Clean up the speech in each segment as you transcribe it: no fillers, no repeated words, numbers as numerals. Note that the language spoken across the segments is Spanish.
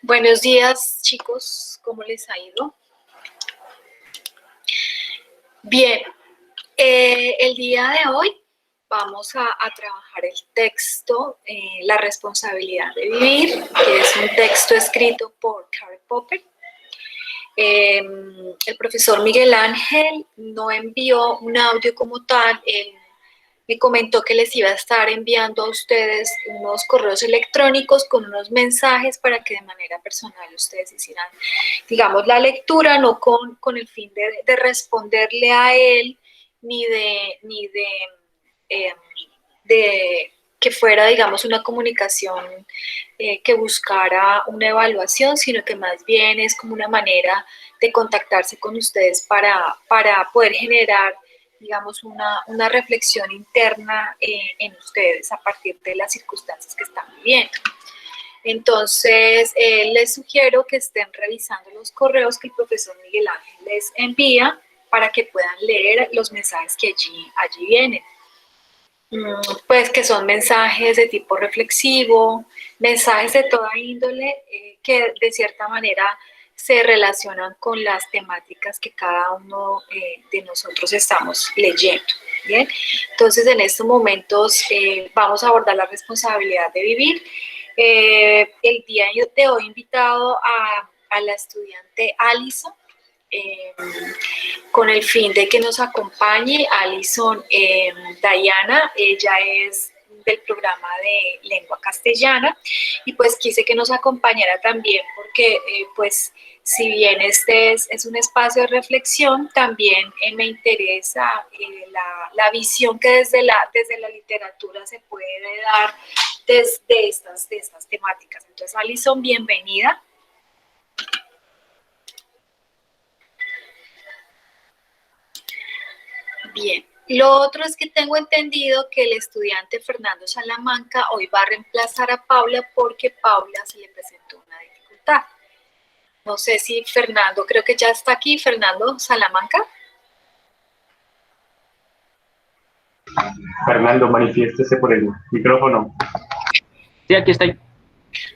Buenos días, chicos, ¿cómo les ha ido? Bien, el día de hoy vamos a trabajar el texto La responsabilidad de vivir, que es un texto escrito por Karl Popper. El profesor Miguel Ángel no envió un audio como tal, él me comentó que les iba a estar enviando a ustedes unos correos electrónicos con unos mensajes para que de manera personal ustedes hicieran, digamos, la lectura, no con el fin de responderle a él, ni de que fuera, digamos, una comunicación que buscara una evaluación, sino que más bien es como una manera de contactarse con ustedes para poder generar, digamos, una reflexión interna en ustedes a partir de las circunstancias que están viviendo. Entonces, les sugiero que estén revisando los correos que el profesor Miguel Ángel les envía para que puedan leer los mensajes que allí vienen. Pues que son mensajes de tipo reflexivo, mensajes de toda índole que de cierta manera se relacionan con las temáticas que cada uno de nosotros estamos leyendo. ¿Bien? Entonces, en estos momentos vamos a abordar la responsabilidad de vivir. El día de hoy he invitado a la estudiante Alison, con el fin de que nos acompañe. Alison Dayana, ella es del programa de lengua castellana y pues quise que nos acompañara también porque pues si bien este es un espacio de reflexión, también me interesa la visión que desde la literatura se puede dar desde estas temáticas. Entonces, Alison, bienvenida. Bien, lo otro es que tengo entendido que el estudiante Fernando Salamanca hoy va a reemplazar a Paula porque Paula se le presentó una dificultad. No sé si Fernando, creo que ya está aquí, Fernando Salamanca. Fernando, manifiéstese por el micrófono. Sí, aquí estoy.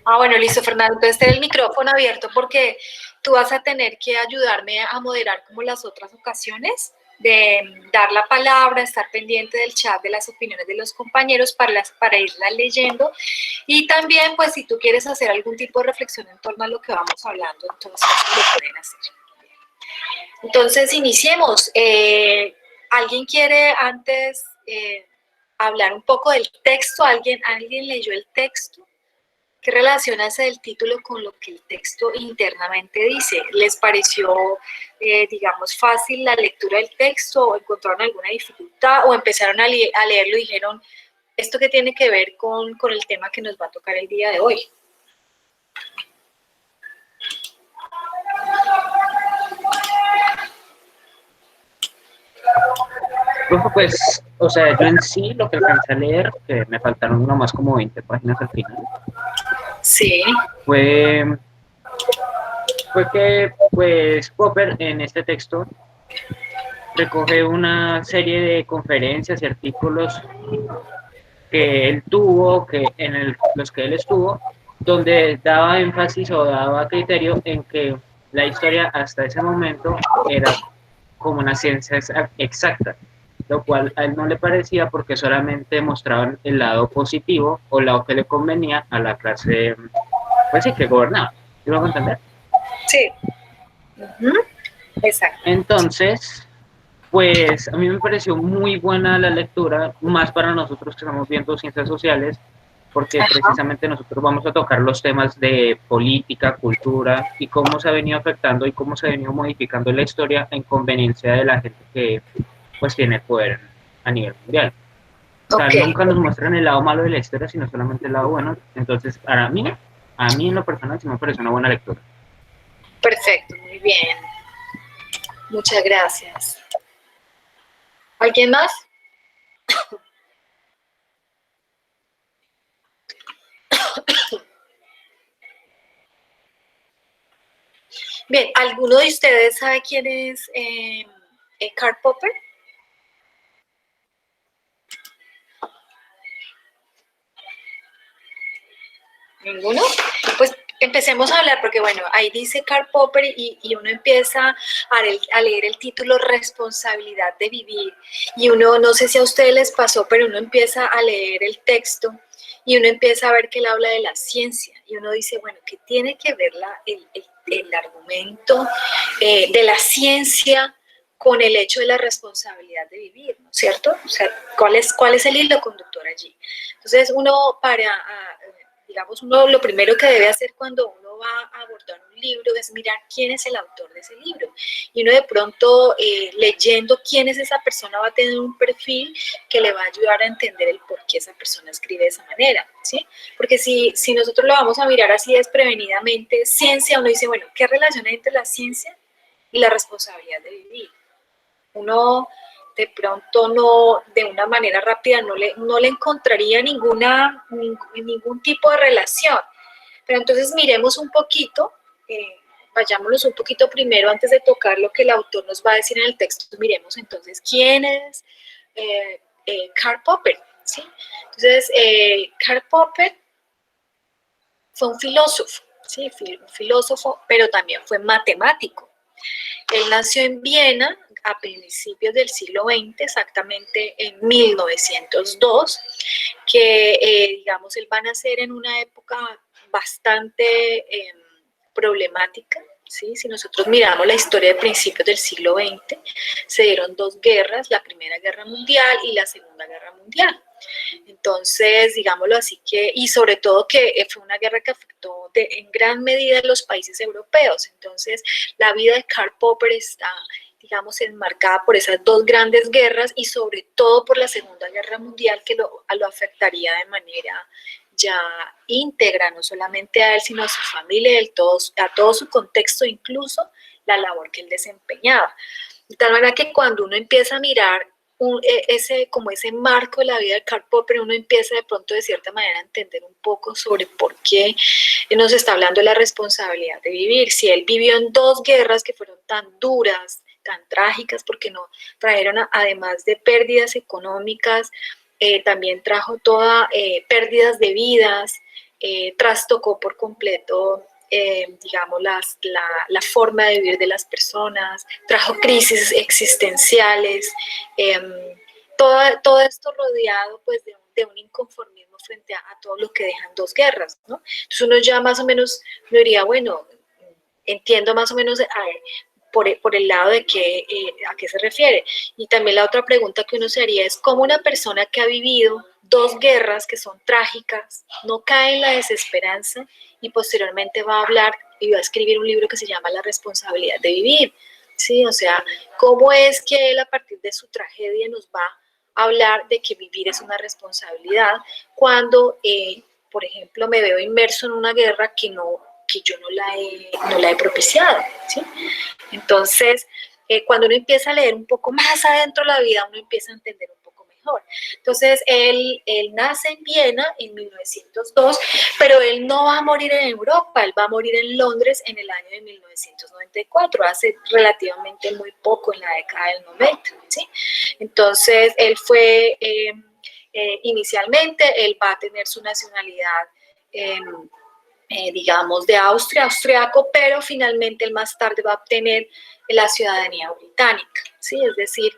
Bueno, listo, Fernando. Entonces, ten el micrófono abierto porque tú vas a tener que ayudarme a moderar como las otras ocasiones, de dar la palabra, estar pendiente del chat, de las opiniones de los compañeros para irlas leyendo. Y también, pues, si tú quieres hacer algún tipo de reflexión en torno a lo que vamos hablando, entonces lo pueden hacer. Entonces, iniciemos. ¿Alguien quiere antes hablar un poco del texto? ¿Alguien leyó el texto? ¿Qué relación hace el título con lo que el texto internamente dice? ¿Les pareció, digamos, fácil la lectura del texto o encontraron alguna dificultad o empezaron a leerlo y dijeron, ¿esto qué tiene que ver con el tema que nos va a tocar el día de hoy? Pues, o sea, yo en sí lo que alcancé a leer, que me faltaron nomás como 20 páginas al final. Sí. Fue que, pues, Popper en este texto recoge una serie de conferencias y artículos que él tuvo, los que él estuvo, donde daba énfasis o daba criterio en que la historia hasta ese momento era como una ciencia exacta, lo cual a él no le parecía porque solamente mostraban el lado positivo o el lado que le convenía a la clase, pues sí, que gobernaba. ¿Sí lo van a entender? Sí. Exacto. Entonces, pues a mí me pareció muy buena la lectura, más para nosotros que estamos viendo ciencias sociales, porque precisamente nosotros vamos a tocar los temas de política, cultura y cómo se ha venido afectando y cómo se ha venido modificando la historia en conveniencia de la gente que pues tiene poder a nivel mundial. O sea, nunca nos muestran el lado malo de la historia, sino solamente el lado bueno. Entonces, a mí en lo personal sí me parece una buena lectura. Perfecto, muy bien. Muchas gracias. ¿Alguien más? Bien, ¿alguno de ustedes sabe quién es Karl Popper? ¿Ninguno? Pues empecemos a hablar, porque bueno, ahí dice Karl Popper y uno empieza a leer el título Responsabilidad de Vivir, y uno, no sé si a ustedes les pasó, pero uno empieza a leer el texto y uno empieza a ver que él habla de la ciencia, y uno dice, bueno, ¿qué tiene que ver el argumento de la ciencia con el hecho de la responsabilidad de vivir, ¿no es cierto? O sea, ¿cuál es el hilo conductor allí? Entonces, uno digamos, uno lo primero que debe hacer cuando uno va a abordar un libro es mirar quién es el autor de ese libro. Y uno de pronto, leyendo quién es esa persona, va a tener un perfil que le va a ayudar a entender el por qué esa persona escribe de esa manera, ¿sí? Porque si nosotros lo vamos a mirar así desprevenidamente, ciencia, uno dice, bueno, ¿qué relación hay entre la ciencia y la responsabilidad de vivir? Uno de pronto no, de una manera rápida, no le encontraría ningún tipo de relación. Pero entonces miremos un poquito, vayámonos un poquito primero antes de tocar lo que el autor nos va a decir en el texto. Miremos entonces quién es Karl Popper, ¿sí? Entonces, Karl Popper fue un filósofo, ¿sí? Un filósofo, pero también fue matemático. Él nació en Viena a principios del siglo XX, exactamente en 1902, que digamos, él va a nacer en una época bastante problemática, ¿sí? Si nosotros miramos la historia de principios del siglo XX, se dieron dos guerras, la Primera Guerra Mundial y la Segunda Guerra Mundial. Entonces, digámoslo así, y sobre todo que fue una guerra que afectó en gran medida a los países europeos. Entonces, la vida de Karl Popper está, digamos, enmarcada por esas dos grandes guerras y sobre todo por la Segunda Guerra Mundial, que lo afectaría de manera ya íntegra, no solamente a él, sino a su familia, a todo su contexto, incluso la labor que él desempeñaba. De tal manera que cuando uno empieza a mirar como ese marco de la vida de Karl Popper, uno empieza de pronto de cierta manera a entender un poco sobre por qué nos está hablando de la responsabilidad de vivir. Si él vivió en dos guerras que fueron tan duras, tan trágicas, porque no trajeron, además de pérdidas económicas, también trajo pérdidas de vidas, trastocó por completo digamos, la forma de vivir de las personas, trajo crisis existenciales, todo esto rodeado pues de un inconformismo frente a todo lo que dejan dos guerras, ¿no? Entonces uno ya más o menos me diría, bueno, entiendo más o menos por el lado de a qué se refiere. Y también la otra pregunta que uno se haría es cómo una persona que ha vivido dos guerras que son trágicas no cae en la desesperanza y posteriormente va a hablar y va a escribir un libro que se llama La responsabilidad de vivir. Sí, o sea, cómo es que él a partir de su tragedia nos va a hablar de que vivir es una responsabilidad cuando, por ejemplo, me veo inmerso en una guerra que yo no la he propiciado, ¿sí? Entonces, cuando uno empieza a leer un poco más adentro de la vida, uno empieza a entender un poco mejor. Entonces, él nace en Viena en 1902, pero él no va a morir en Europa, él va a morir en Londres en el año de 1994, hace relativamente muy poco, en la década del 90, ¿sí? Entonces, él fue, inicialmente, él va a tener su nacionalidad digamos, de Austria, austriaco, pero finalmente él más tarde va a obtener la ciudadanía británica, ¿sí? Es decir,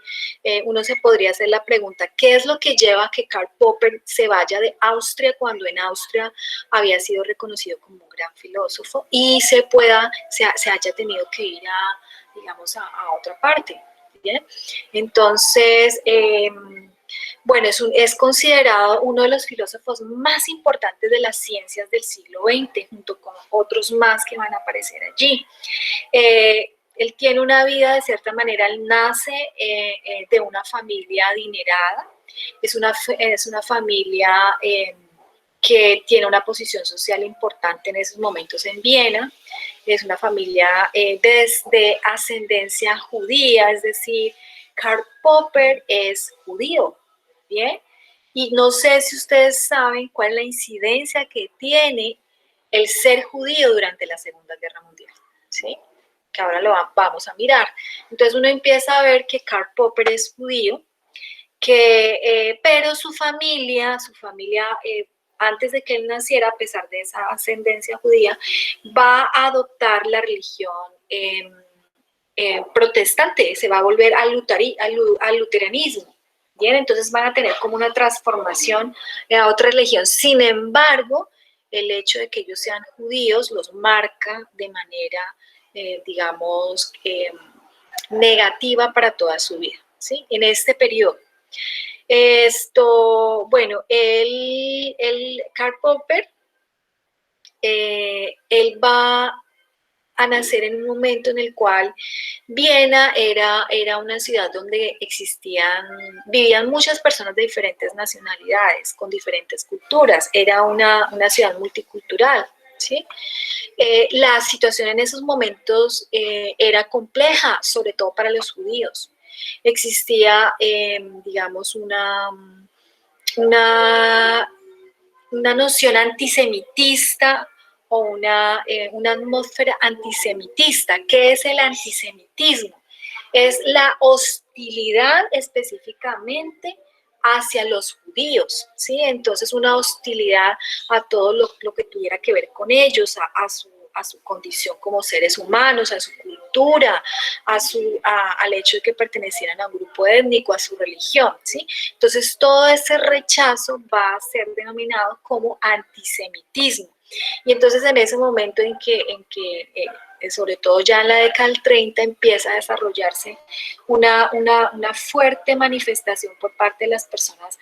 uno se podría hacer la pregunta, ¿qué es lo que lleva a que Karl Popper se vaya de Austria cuando en Austria había sido reconocido como un gran filósofo y se haya tenido que ir digamos, a otra parte? ¿Bien? Entonces, bueno, es considerado uno de los filósofos más importantes de las ciencias del siglo XX, junto con otros más que van a aparecer allí. Él tiene una vida, de cierta manera, él nace de una familia adinerada, es una familia que tiene una posición social importante en esos momentos en Viena, es una familia de ascendencia judía, es decir, Karl Popper es judío, ¿bien? Y no sé si ustedes saben cuál es la incidencia que tiene el ser judío durante la Segunda Guerra Mundial, ¿sí? que ahora vamos a mirar. Entonces uno empieza a ver que Karl Popper es judío, pero su familia antes de que él naciera, a pesar de esa ascendencia judía, va a adoptar la religión protestante, se va a volver al luteranismo. Bien, entonces van a tener como una transformación a otra religión. Sin embargo, el hecho de que ellos sean judíos los marca de manera, digamos, negativa para toda su vida, ¿sí? En este periodo. Bueno, Karl Popper, él va a nacer en un momento en el cual Viena era una ciudad donde vivían muchas personas de diferentes nacionalidades, con diferentes culturas, era una ciudad multicultural, ¿sí? La situación en esos momentos era compleja, sobre todo para los judíos. Existía, digamos, una noción antisemitista o una atmósfera antisemitista. ¿Qué es el antisemitismo? Es la hostilidad específicamente hacia los judíos, ¿sí? Entonces una hostilidad a todo lo que tuviera que ver con ellos, a su condición como seres humanos, a su cultura, al hecho de que pertenecieran a un grupo étnico, a su religión, ¿sí? Entonces todo ese rechazo va a ser denominado como antisemitismo. Y entonces en ese momento en que sobre todo ya en la década del 30, empieza a desarrollarse una fuerte manifestación por parte de las personas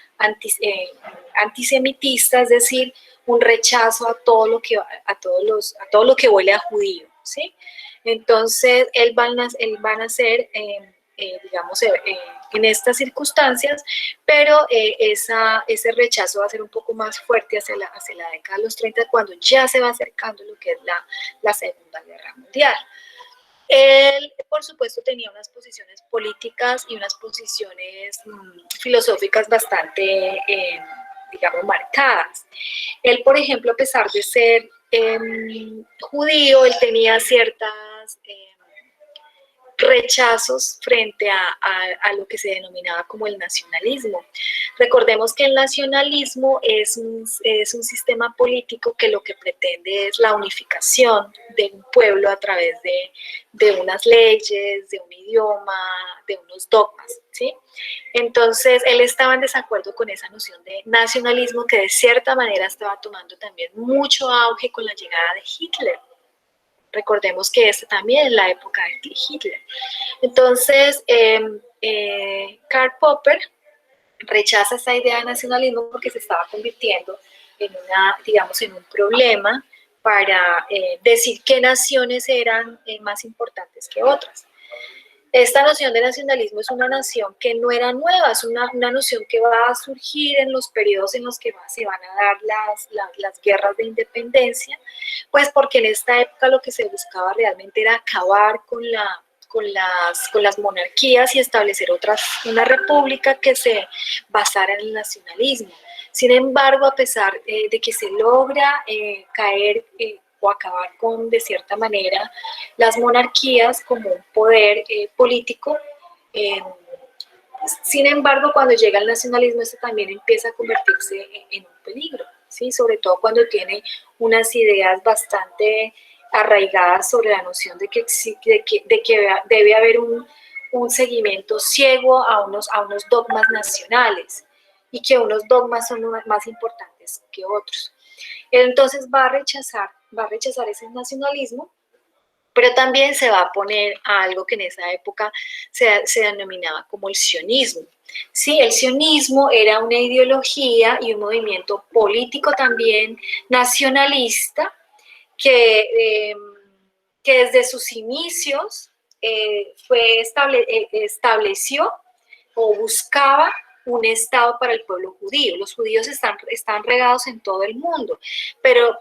antisemitistas, es decir, un rechazo a todo lo que huele a judío, ¿sí? Entonces él va a nacer digamos, en estas circunstancias, pero ese rechazo va a ser un poco más fuerte hacia la década de los 30, cuando ya se va acercando lo que es la Segunda Guerra Mundial. Él, por supuesto, tenía unas posiciones políticas y unas posiciones filosóficas bastante, digamos, marcadas. Él, por ejemplo, a pesar de ser judío, él tenía ciertas rechazos frente a lo que se denominaba como el nacionalismo. Recordemos que el nacionalismo es un sistema político que lo que pretende es la unificación de un pueblo a través de unas leyes, de un idioma, de unos dogmas, ¿sí? Entonces, él estaba en desacuerdo con esa noción de nacionalismo que de cierta manera estaba tomando también mucho auge con la llegada de Hitler. Recordemos que esta también es la época de Hitler. Entonces, Karl Popper rechaza esa idea de nacionalismo porque se estaba convirtiendo en un problema para decir qué naciones eran más importantes que otras. Esta noción de nacionalismo es una noción que no era nueva, es una noción que va a surgir en los periodos en los que se van a dar las guerras de independencia, pues porque en esta época lo que se buscaba realmente era acabar con las monarquías y establecer una república que se basara en el nacionalismo. Sin embargo, a pesar de que se logra caer o acabar con, de cierta manera, las monarquías como un poder político, sin embargo, cuando llega el nacionalismo, esto también empieza a convertirse en un peligro, ¿sí? Sobre todo cuando tiene unas ideas bastante arraigadas sobre la noción de que debe haber un seguimiento ciego a unos dogmas nacionales y que unos dogmas son más importantes que otros. Entonces va a rechazar ese nacionalismo, pero también se va a poner a algo que en esa época se denominaba como el sionismo. Sí, el sionismo era una ideología y un movimiento político también nacionalista que desde sus inicios estableció o buscaba un Estado para el pueblo judío. Los judíos están regados en todo el mundo, pero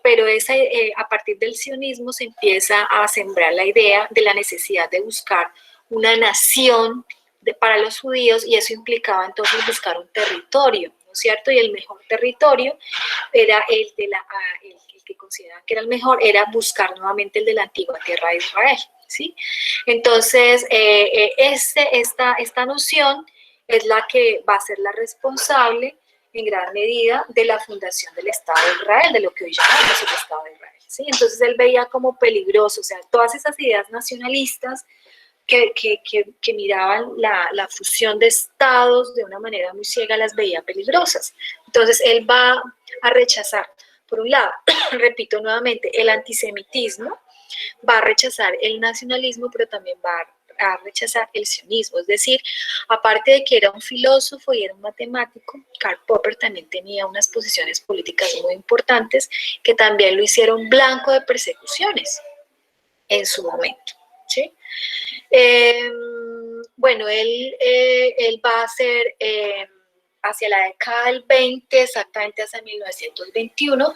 a partir del sionismo se empieza a sembrar la idea de la necesidad de buscar una nación para los judíos, y eso implicaba entonces buscar un territorio, ¿no es cierto? Y el mejor territorio era el que consideraban que era el mejor, era buscar nuevamente el de la antigua tierra de Israel. ¿sí? Entonces, esta noción es la que va a ser la responsable en gran medida de la fundación del Estado de Israel, de lo que hoy llamamos el Estado de Israel, ¿sí? Entonces él veía como peligroso, o sea, todas esas ideas nacionalistas que miraban la fusión de estados de una manera muy ciega, las veía peligrosas. Entonces él va a rechazar, por un lado, repito nuevamente, el antisemitismo, va a rechazar el nacionalismo, pero también va a rechazar el sionismo. Es decir, aparte de que era un filósofo y era un matemático, Karl Popper también tenía unas posiciones políticas muy importantes que también lo hicieron blanco de persecuciones en su momento, ¿sí? Bueno, él va a ser hacia la década del 20, exactamente hacia 1921,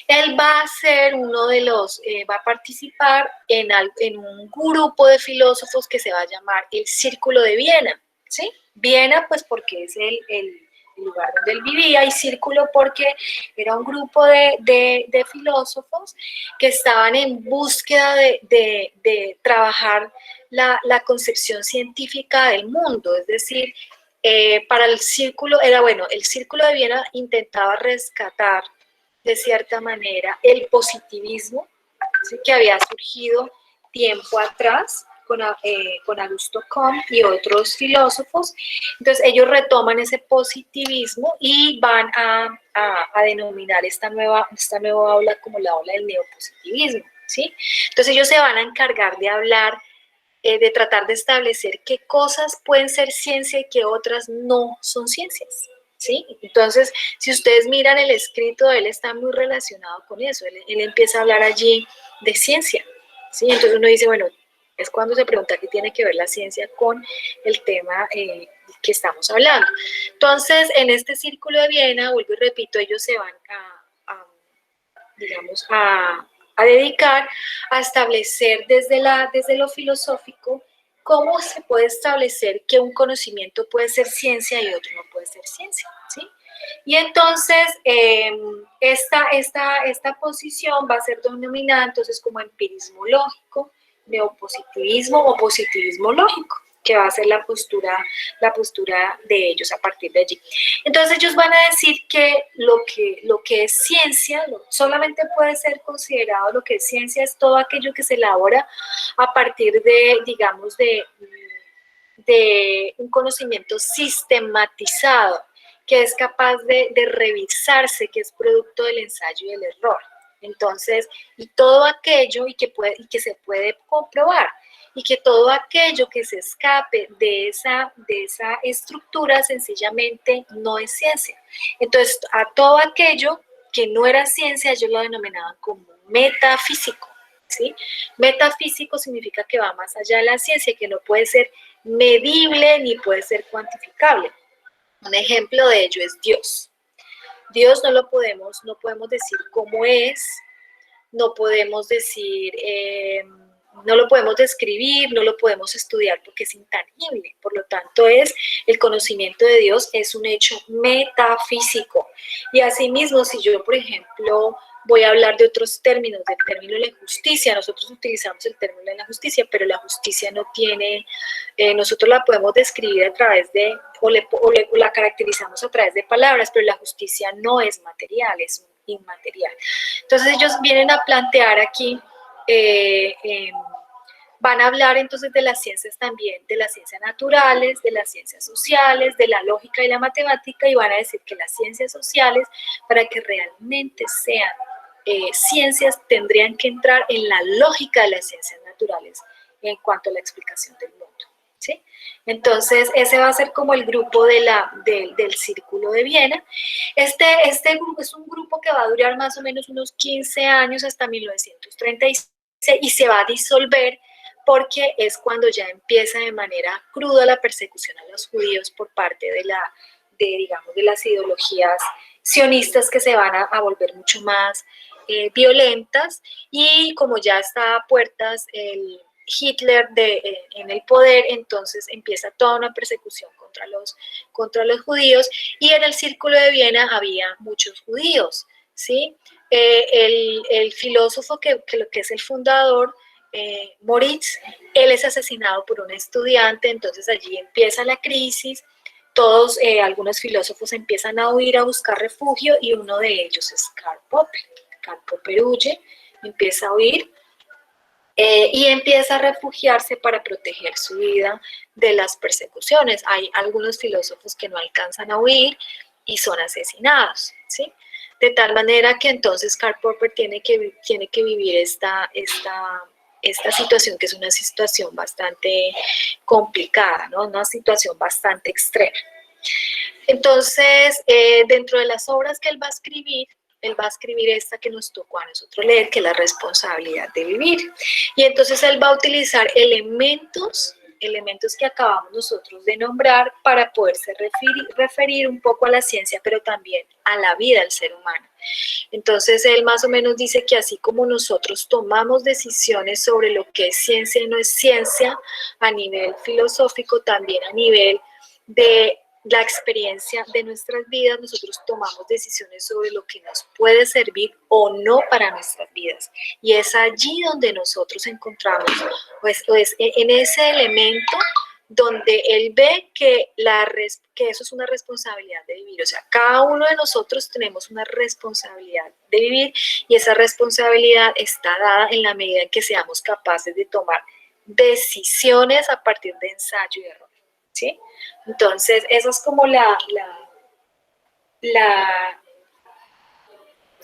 él va a ser uno de los, va a participar en un grupo de filósofos que se va a llamar el Círculo de Viena, ¿sí? Viena, pues porque es el lugar donde él vivía, y Círculo porque era un grupo de filósofos que estaban en búsqueda de trabajar la concepción científica del mundo, es decir, para el Círculo, el Círculo de Viena intentaba rescatar de cierta manera el positivismo, ¿sí?, que había surgido tiempo atrás con Augusto Comte y otros filósofos. Entonces ellos retoman ese positivismo y van a denominar esta nueva ola como la ola del neopositivismo, ¿sí? Entonces ellos se van a encargar de hablar, de tratar de establecer qué cosas pueden ser ciencia y qué otras no son ciencias, ¿sí? Entonces, si ustedes miran el escrito, él está muy relacionado con eso, él empieza a hablar allí de ciencia, ¿sí? Entonces uno dice, bueno, es cuando se pregunta qué tiene que ver la ciencia con el tema que estamos hablando. Entonces, en este Círculo de Viena, vuelvo y repito, ellos se van digamos, a dedicar a establecer desde lo filosófico cómo se puede establecer que un conocimiento puede ser ciencia y otro no puede ser ciencia, ¿sí? Y entonces esta posición va a ser denominada entonces como empirismo lógico, neopositivismo o positivismo lógico, que va a ser la postura de ellos a partir de allí. Entonces ellos van a decir que lo que es ciencia, solamente puede ser considerado lo que es ciencia, es todo aquello que se elabora a partir de, digamos, de un conocimiento sistematizado, que es capaz de revisarse, que es producto del ensayo y del error. Entonces, y todo aquello y que se puede comprobar, y que todo aquello que se escape de esa estructura sencillamente no es ciencia. Entonces, a todo aquello que no era ciencia, ellos lo denominaban como metafísico, ¿sí? Metafísico significa que va más allá de la ciencia, que no puede ser medible ni puede ser cuantificable. Un ejemplo de ello es Dios. Dios no podemos decir cómo es, no podemos decir, no lo podemos describir, no lo podemos estudiar porque es intangible. Por lo tanto, el conocimiento de Dios es un hecho metafísico. Y asimismo, si yo, por ejemplo, voy a hablar de otros términos, del término de la justicia, nosotros utilizamos el término de la justicia, pero la justicia no tiene, nosotros la podemos describir a través de, o la caracterizamos a través de palabras, pero la justicia no es material, es inmaterial. Entonces ellos vienen a plantear aquí, van a hablar entonces de las ciencias también, de las ciencias naturales, de las ciencias sociales, de la lógica y la matemática, y van a decir que las ciencias sociales, para que realmente sean ciencias, tendrían que entrar en la lógica de las ciencias naturales en cuanto a la explicación del mundo, ¿sí? Entonces, ese va a ser como el grupo del Círculo de Viena. Este grupo es un grupo que va a durar más o menos unos 15 años hasta 1936 y se va a disolver porque es cuando ya empieza de manera cruda la persecución a los judíos por parte digamos, de las ideologías sionistas, que se van a volver mucho más violentas, y como ya está a puertas el Hitler en el poder, entonces empieza toda una persecución contra los judíos, y en el Círculo de Viena había muchos judíos, ¿sí? El filósofo que es el fundador Moritz, él es asesinado por un estudiante, entonces allí empieza la crisis, todos, algunos filósofos empiezan a huir, a buscar refugio, y uno de ellos es Karl Popper. Karl Popper huye, empieza a huir, y empieza a refugiarse para proteger su vida de las persecuciones. Hay algunos filósofos que no alcanzan a huir y son asesinados, ¿sí? De tal manera que entonces Karl Popper tiene que vivir esta situación, que es una situación bastante complicada, ¿no? Una situación bastante extrema. Entonces, dentro de las obras que él va a escribir esta que nos tocó a nosotros leer, que es La responsabilidad de vivir. Y entonces él va a utilizar elementos que acabamos nosotros de nombrar para poderse referir un poco a la ciencia, pero también a la vida del ser humano. Entonces él más o menos dice que así como nosotros tomamos decisiones sobre lo que es ciencia y no es ciencia, a nivel filosófico, también a nivel de la experiencia de nuestras vidas, nosotros tomamos decisiones sobre lo que nos puede servir o no para nuestras vidas. Y es allí donde nosotros encontramos, pues en ese elemento donde él ve que eso es una responsabilidad de vivir. O sea, cada uno de nosotros tenemos una responsabilidad de vivir, y esa responsabilidad está dada en la medida en que seamos capaces de tomar decisiones a partir de ensayo y error, ¿sí? Entonces, eso es como la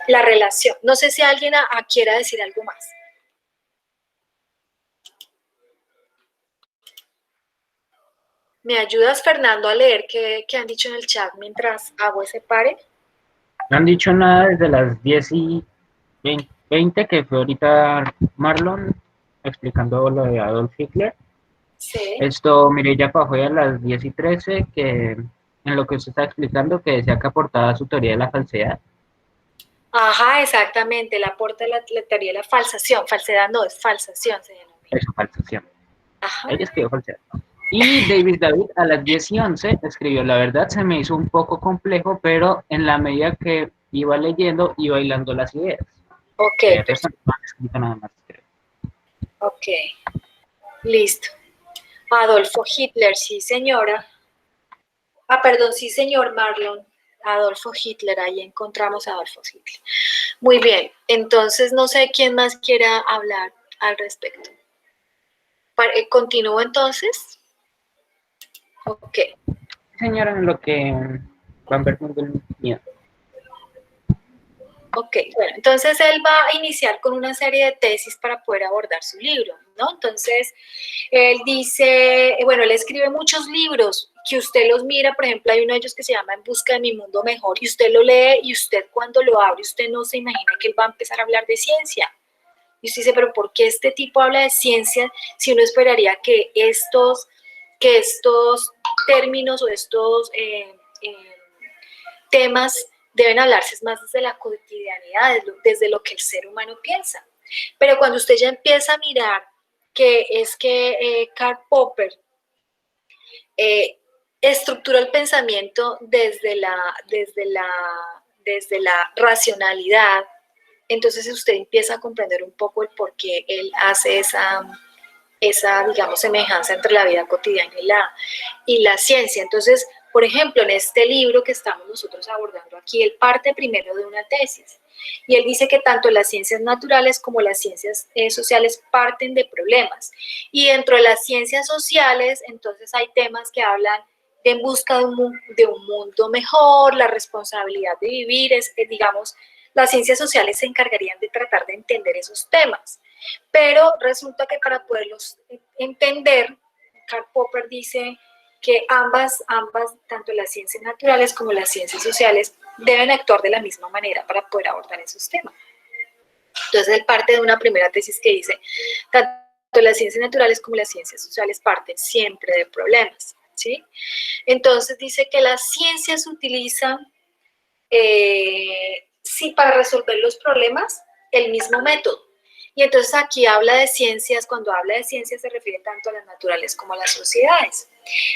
relación. No sé si alguien quiera decir algo más. ¿Me ayudas, Fernando, a leer qué han dicho en el chat mientras hago ese pare? No han dicho nada desde las 10:20, que fue ahorita Marlon explicando lo de Adolf Hitler. Sí. Mireya Pajoy a las 10:13, que en lo que usted está explicando, que decía que aportaba su teoría de la falsedad. Ajá, exactamente, él aporta la teoría de la falsación. Falsedad no, es falsación, se denomina. Eso, falsación. Ajá. Ella escribió falsedad. Y David a las 10:11 escribió: la verdad se me hizo un poco complejo, pero en la medida que iba leyendo, iba hilando las ideas. Ok, Eso no han escrito nada más, creo. Ok, listo. Adolfo Hitler, sí señora. Perdón, sí señor Marlon. Adolfo Hitler, ahí encontramos a Adolfo Hitler. Muy bien, entonces no sé quién más quiera hablar al respecto. ¿Continúo entonces? Ok. Señora, en lo que van perdiendo el miedo. Ok, bueno, entonces él va a iniciar con una serie de tesis para poder abordar su libro, ¿no? Entonces, él dice, bueno, él escribe muchos libros que usted los mira, por ejemplo, hay uno de ellos que se llama En busca de mi mundo mejor, y usted lo lee y usted cuando lo abre, usted no se imagina que él va a empezar a hablar de ciencia. Y usted dice, pero ¿por qué este tipo habla de ciencia si uno esperaría que estos términos o estos temas deben hablarse más desde la cotidianidad, desde lo que el ser humano piensa? Pero cuando usted ya empieza a mirar que Karl Popper estructura el pensamiento desde la racionalidad, entonces usted empieza a comprender un poco el por qué él hace esa, digamos, semejanza entre la vida cotidiana y la ciencia. Entonces, por ejemplo, en este libro que estamos nosotros abordando aquí, él parte primero de una tesis. Y él dice que tanto las ciencias naturales como las ciencias sociales parten de problemas. Y dentro de las ciencias sociales, entonces hay temas que hablan de en busca de un mundo mejor, la responsabilidad de vivir, digamos, las ciencias sociales se encargarían de tratar de entender esos temas. Pero resulta que para poderlos entender, Karl Popper dice que ambas, tanto las ciencias naturales como las ciencias sociales, deben actuar de la misma manera para poder abordar esos temas. Entonces él parte de una primera tesis que dice, tanto las ciencias naturales como las ciencias sociales parten siempre de problemas, ¿sí? Entonces dice que las ciencias utilizan, sí, para resolver los problemas, el mismo método. Y entonces aquí habla de ciencias, cuando habla de ciencias se refiere tanto a las naturales como a las sociedades.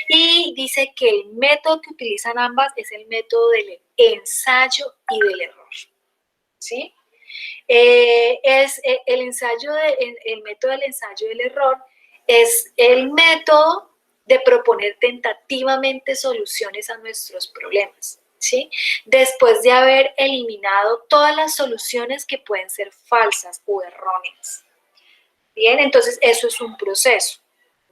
Y dice que el método que utilizan ambas es el método del ensayo y del error, ¿sí? El método del ensayo del error es el método de proponer tentativamente soluciones a nuestros problemas, ¿sí? Después de haber eliminado todas las soluciones que pueden ser falsas o erróneas. Bien, entonces eso es un proceso.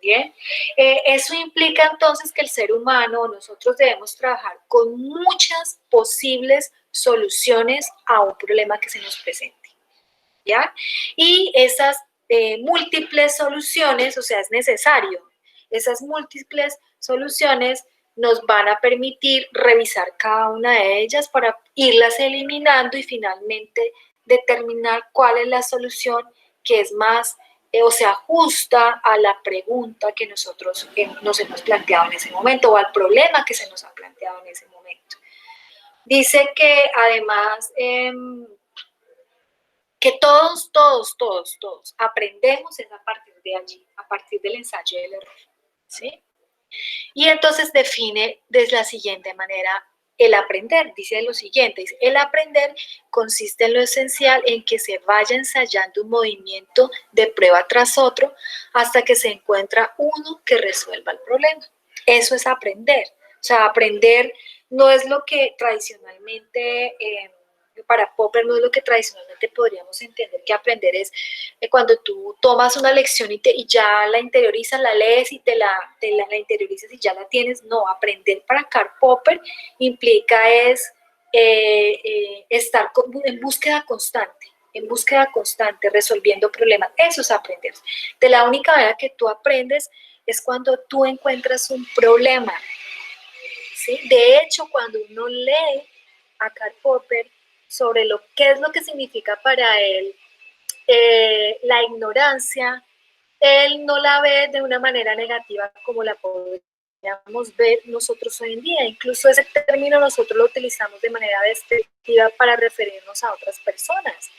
Bien, eso implica entonces que el ser humano, nosotros debemos trabajar con muchas posibles soluciones a un problema que se nos presente. ¿Ya? Y esas múltiples soluciones, o sea, es necesario, esas múltiples soluciones nos van a permitir revisar cada una de ellas para irlas eliminando y finalmente determinar cuál es la solución que es más o se ajusta a la pregunta que nosotros nos hemos planteado en ese momento o al problema que se nos ha planteado en ese momento. Dice que además que todos aprendemos es a partir de allí, a partir del ensayo del error, ¿sí? Y entonces define de la siguiente manera el aprender, dice lo siguiente, dice, el aprender consiste en lo esencial en que se vaya ensayando un movimiento de prueba tras otro hasta que se encuentra uno que resuelva el problema. Eso es aprender, o sea, aprender no es lo que tradicionalmente... para Popper no es lo que tradicionalmente podríamos entender que aprender es cuando tú tomas una lección y ya la interiorizas, la lees y te la interiorizas y ya la tienes. No, aprender para Karl Popper implica estar en búsqueda constante, resolviendo problemas. Eso es aprender. De la única manera que tú aprendes es cuando tú encuentras un problema, ¿sí? De hecho, cuando uno lee a Karl Popper sobre qué es lo que significa para él la ignorancia, él no la ve de una manera negativa como la podríamos ver nosotros hoy en día. Incluso ese término nosotros lo utilizamos de manera despectiva para referirnos a otras personas.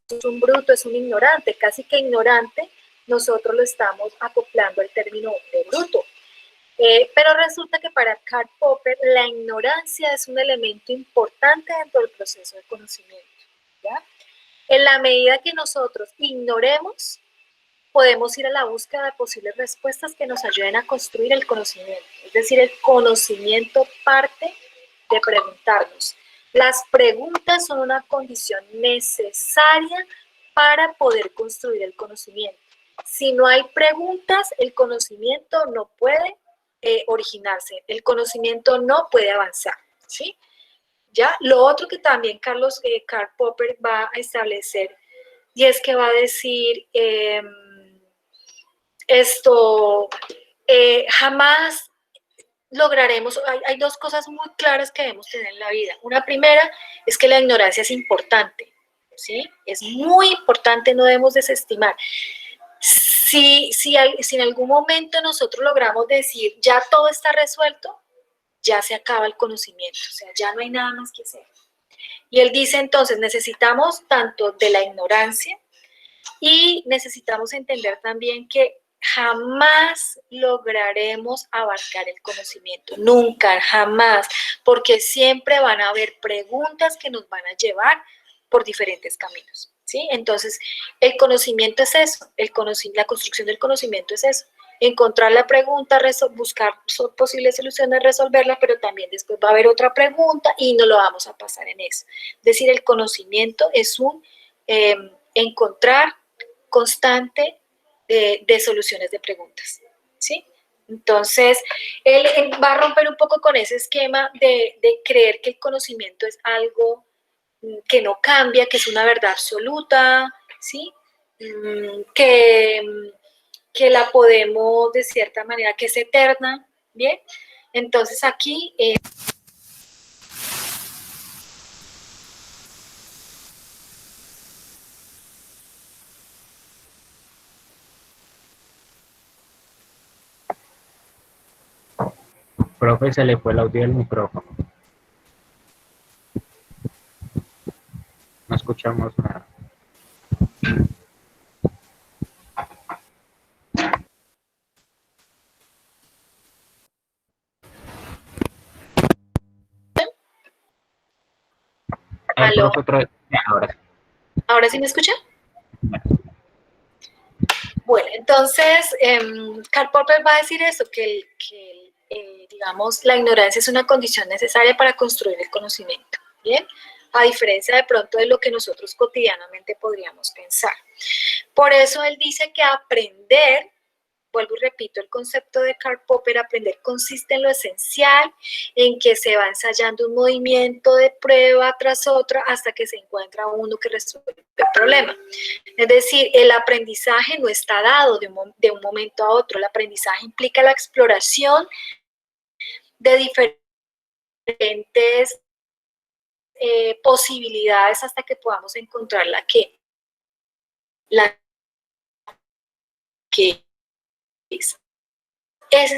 Es un bruto, es un ignorante, casi que ignorante, nosotros lo estamos acoplando al término de bruto. Pero resulta que para Karl Popper la ignorancia es un elemento importante dentro del proceso de conocimiento, ¿ya? En la medida que nosotros ignoremos, podemos ir a la búsqueda de posibles respuestas que nos ayuden a construir el conocimiento. Es decir, el conocimiento parte de preguntarnos. Las preguntas son una condición necesaria para poder construir el conocimiento. Si no hay preguntas, el conocimiento no puede originarse, el conocimiento no puede avanzar, ¿sí? ¿Ya? Lo otro que también Karl Popper va a establecer y es que va a decir jamás lograremos, hay dos cosas muy claras que debemos tener en la vida. Una primera es que la ignorancia es importante, ¿sí? Es muy importante, no debemos desestimar. Si en algún momento nosotros logramos decir, ya todo está resuelto, ya se acaba el conocimiento, o sea, ya no hay nada más que hacer. Y él dice entonces, necesitamos tanto de la ignorancia y necesitamos entender también que jamás lograremos abarcar el conocimiento, nunca, jamás, porque siempre van a haber preguntas que nos van a llevar por diferentes caminos, ¿sí? Entonces, el conocimiento es eso, la construcción del conocimiento es eso, encontrar la pregunta, buscar posibles soluciones, resolverla, pero también después va a haber otra pregunta y no lo vamos a pasar en eso. Es decir, el conocimiento es un encontrar constante de soluciones de preguntas, ¿sí? Entonces, él va a romper un poco con ese esquema de creer que el conocimiento es algo que no cambia, que es una verdad absoluta, ¿sí? Que la podemos, de cierta manera, que es eterna, ¿bien? Entonces, aquí... Profe, se le fue el audio del micrófono. No escuchamos nada. ¿Aló? Profe, ahora sí. ¿Ahora sí me escuchan? Bueno, entonces, Karl Popper va a decir eso, digamos, la ignorancia es una condición necesaria para construir el conocimiento, ¿bien? A diferencia de pronto de lo que nosotros cotidianamente podríamos pensar. Por eso él dice que aprender, vuelvo y repito, el concepto de Karl Popper, aprender consiste en lo esencial, en que se va ensayando un movimiento de prueba tras otra hasta que se encuentra uno que resuelve el problema. Es decir, el aprendizaje no está dado de un momento a otro, el aprendizaje implica la exploración de diferentes posibilidades hasta que podamos encontrar la que es. Eso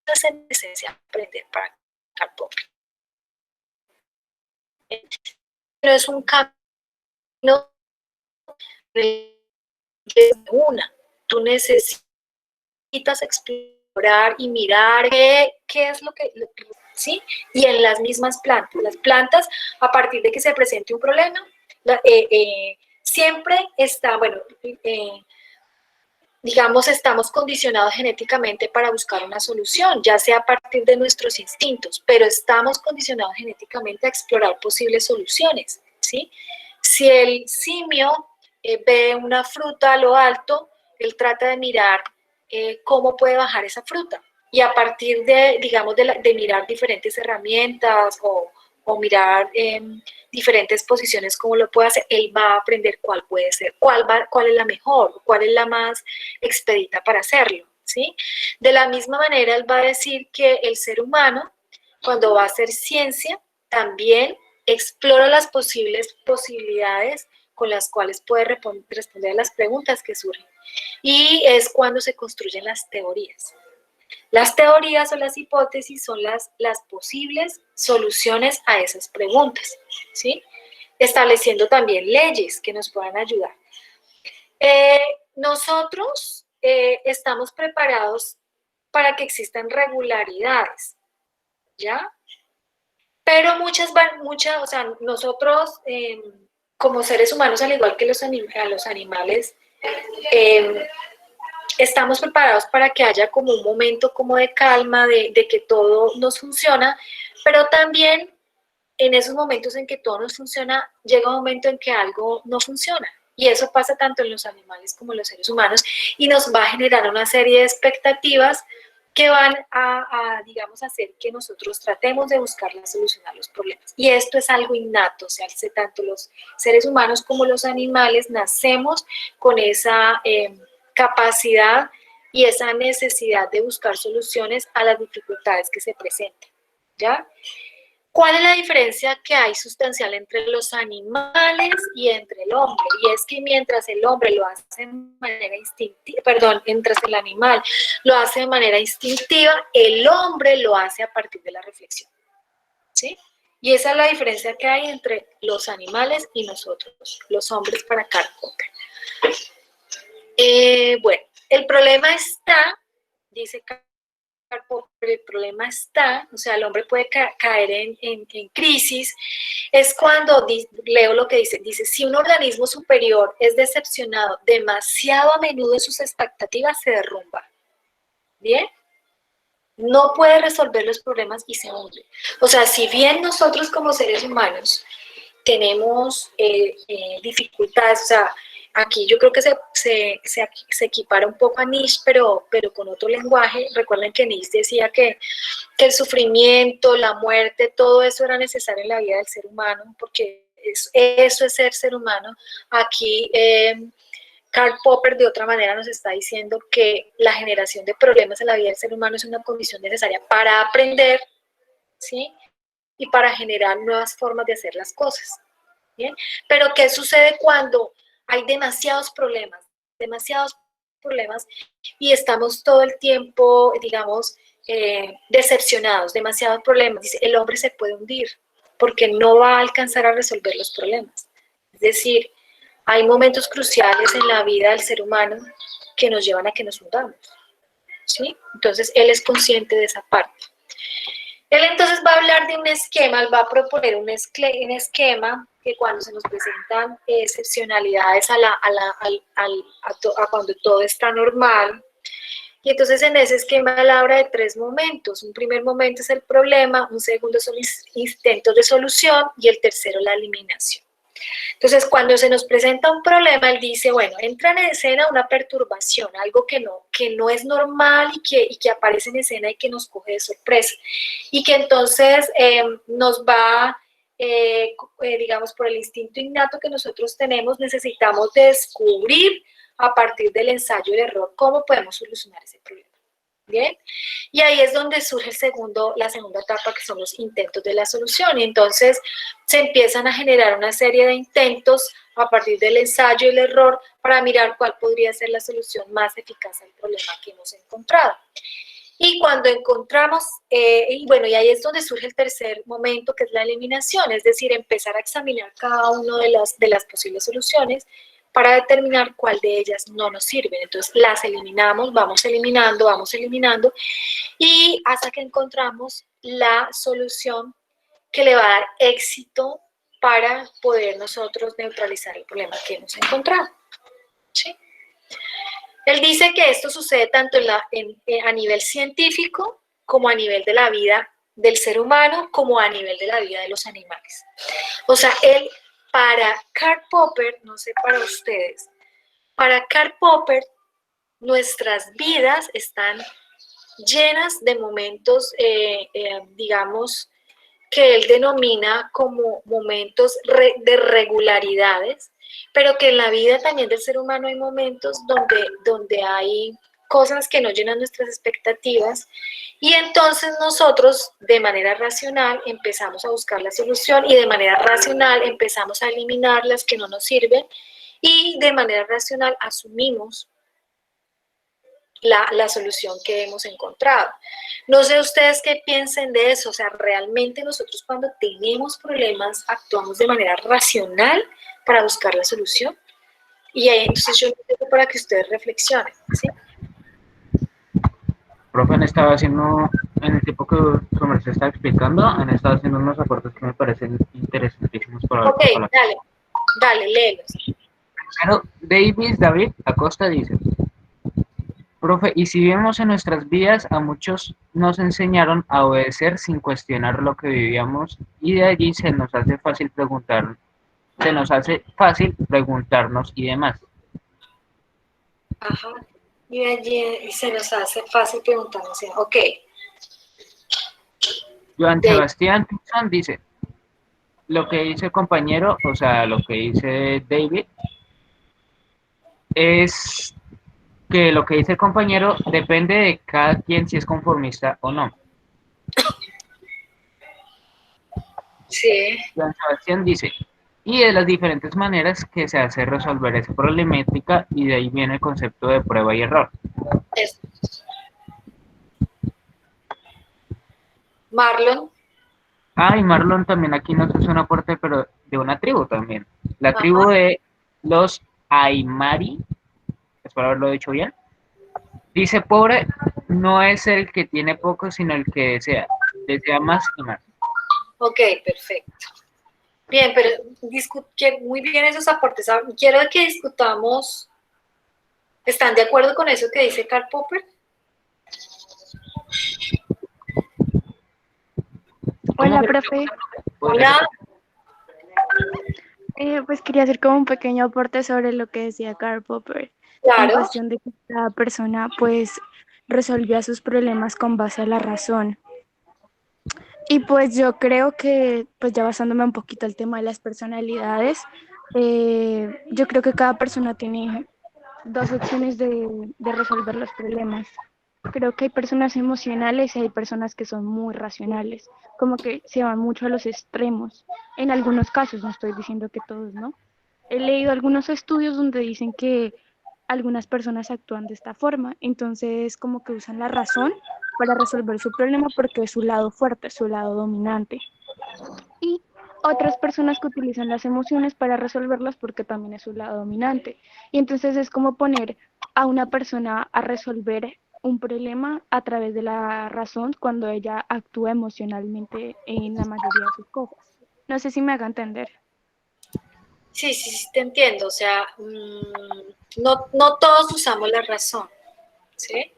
es en esencia aprender para Karl Popper. Pero es un camino de una. Tú necesitas explorar y mirar qué es lo que, ¿sí? Y en las mismas plantas. Las plantas, a partir de que se presente un problema, siempre está, bueno, digamos, estamos condicionados genéticamente para buscar una solución, ya sea a partir de nuestros instintos, pero estamos condicionados genéticamente a explorar posibles soluciones, ¿sí? Si el simio ve una fruta a lo alto, él trata de mirar cómo puede bajar esa fruta. Y a partir de, digamos, de mirar diferentes herramientas o mirar diferentes posiciones, cómo lo puede hacer, él va a aprender cuál puede ser, cuál es la mejor, cuál es la más expedita para hacerlo, ¿sí? De la misma manera, él va a decir que el ser humano, cuando va a hacer ciencia, también explora las posibilidades con las cuales puede responder a las preguntas que surgen. Y es cuando se construyen las teorías. Las teorías o las hipótesis son las posibles soluciones a esas preguntas, ¿sí? Estableciendo también leyes que nos puedan ayudar. Nosotros estamos preparados para que existan regularidades, ¿ya? Pero o sea, nosotros como seres humanos, al igual que los animales, estamos preparados para que haya como un momento como de calma, de que todo nos funciona, pero también en esos momentos en que todo nos funciona, llega un momento en que algo no funciona. Y eso pasa tanto en los animales como en los seres humanos y nos va a generar una serie de expectativas que van digamos, hacer que nosotros tratemos de buscar la solución a los problemas. Y esto es algo innato, o sea, tanto los seres humanos como los animales nacemos con esa capacidad y esa necesidad de buscar soluciones a las dificultades que se presenten, ¿ya? ¿Cuál es la diferencia que hay sustancial entre los animales y entre el hombre? Y es que mientras el hombre lo hace de manera instintiva, mientras el animal lo hace de manera instintiva, el hombre lo hace a partir de la reflexión, ¿sí? Y esa es la diferencia que hay entre los animales y nosotros, los hombres, para Karl Popper. Bueno, el problema está, dice Karl Popper, el problema está, o sea, el hombre puede caer en crisis, es cuando, leo lo que dice, si un organismo superior es decepcionado demasiado a menudo en sus expectativas, se derrumba, ¿bien? No puede resolver los problemas y se hunde. O sea, si bien nosotros como seres humanos tenemos dificultades, o sea, aquí yo creo que se equipara un poco a Nietzsche, pero con otro lenguaje. Recuerden que Nietzsche decía que el sufrimiento, la muerte, todo eso era necesario en la vida del ser humano, porque eso es ser humano. Aquí Karl Popper de otra manera nos está diciendo que la generación de problemas en la vida del ser humano es una condición necesaria para aprender, ¿sí? Y para generar nuevas formas de hacer las cosas, ¿bien? Pero ¿qué sucede cuando hay demasiados problemas y estamos todo el tiempo, digamos, decepcionados, demasiados problemas? Dice, el hombre se puede hundir porque no va a alcanzar a resolver los problemas. Es decir, hay momentos cruciales en la vida del ser humano que nos llevan a que nos hundamos, ¿sí? Entonces, él es consciente de esa parte. Él entonces va a hablar de un esquema, él va a proponer un esquema que cuando se nos presentan excepcionalidades a cuando todo está normal. Y entonces en ese esquema él habla de 3 momentos. Un primer momento es el problema, un segundo son intentos de solución y el tercero la eliminación. Entonces, cuando se nos presenta un problema, él dice, bueno, entra en escena una perturbación, algo que no es normal y que aparece en escena y que nos coge de sorpresa. Y que entonces nos va, digamos, por el instinto innato que nosotros tenemos, necesitamos descubrir a partir del ensayo y el error cómo podemos solucionar ese problema. ¿Bien? Y ahí es donde surge la segunda etapa, que son los intentos de la solución. Y entonces se empiezan a generar una serie de intentos a partir del ensayo y el error para mirar cuál podría ser la solución más eficaz al problema que hemos encontrado. Y cuando encontramos, y bueno, y ahí es donde surge el tercer momento, que es la eliminación, es decir, empezar a examinar cada una de las posibles soluciones para determinar cuál de ellas no nos sirven. Entonces las eliminamos, vamos eliminando, y hasta que encontramos la solución que le va a dar éxito para poder nosotros neutralizar el problema que hemos encontrado. ¿Sí? Él dice que esto sucede tanto a nivel científico como a nivel de la vida del ser humano, como a nivel de la vida de los animales. O sea, para Karl Popper, no sé para ustedes, para Karl Popper, nuestras vidas están llenas de momentos, digamos, que él denomina como momentos de regularidades, pero que en la vida también del ser humano hay momentos donde hay cosas que no llenan nuestras expectativas, y entonces nosotros de manera racional empezamos a buscar la solución, y de manera racional empezamos a eliminar las que no nos sirven, y de manera racional asumimos la solución que hemos encontrado. No sé ustedes qué piensen de eso, o sea, realmente nosotros cuando tenemos problemas actuamos de manera racional para buscar la solución, y ahí entonces yo les dejo para que ustedes reflexionen, ¿sí? Profe, han estado haciendo, en el tiempo que su merced está explicando, han estado haciendo unos aportes que me parecen interesantísimos para Ok, dale, léelos. Primero, David Acosta dice, profe, y si vemos en nuestras vidas, a muchos nos enseñaron a obedecer sin cuestionar lo que vivíamos, y de allí se nos hace fácil preguntarnos y demás. Ajá, y allí se nos hace fácil preguntarnos, ok. Joan Sebastián Pinzón dice, lo que dice el compañero, o sea, lo que dice David, es que lo que dice el compañero depende de cada quien si es conformista o no. Sí. Juan Sebastián dice, y de las diferentes maneras que se hace resolver esa problemática, y de ahí viene el concepto de prueba y error. Eso. Marlon. Ah, y Marlon también aquí nos hace un aporte, pero de una tribu también. La tribu de los Aymari, espero haberlo dicho bien. Dice, pobre no es el que tiene poco, sino el que desea más y más. Ok, perfecto. Bien, pero muy bien esos aportes. Quiero que discutamos. ¿Están de acuerdo con eso que dice Karl Popper? Hola, profe. Hola. Pues quería hacer como un pequeño aporte sobre lo que decía Karl Popper, en Claro. cuestión de que cada persona pues resolvía sus problemas con base a la razón. Y pues yo creo que, pues ya basándome un poquito al tema de las personalidades, yo creo que cada persona tiene dos opciones de resolver los problemas. Creo que hay personas emocionales y hay personas que son muy racionales, como que se van mucho a los extremos. En algunos casos, no estoy diciendo que todos, ¿no? He leído algunos estudios donde dicen que algunas personas actúan de esta forma, entonces como que usan la razón para resolver su problema porque es su lado fuerte, su lado dominante. Y otras personas que utilizan las emociones para resolverlas porque también es su lado dominante. Y entonces es como poner a una persona a resolver un problema a través de la razón cuando ella actúa emocionalmente en la mayoría de sus cosas. No sé si me haga entender. Sí, sí, sí, te entiendo. O sea, no todos usamos la razón, ¿sí?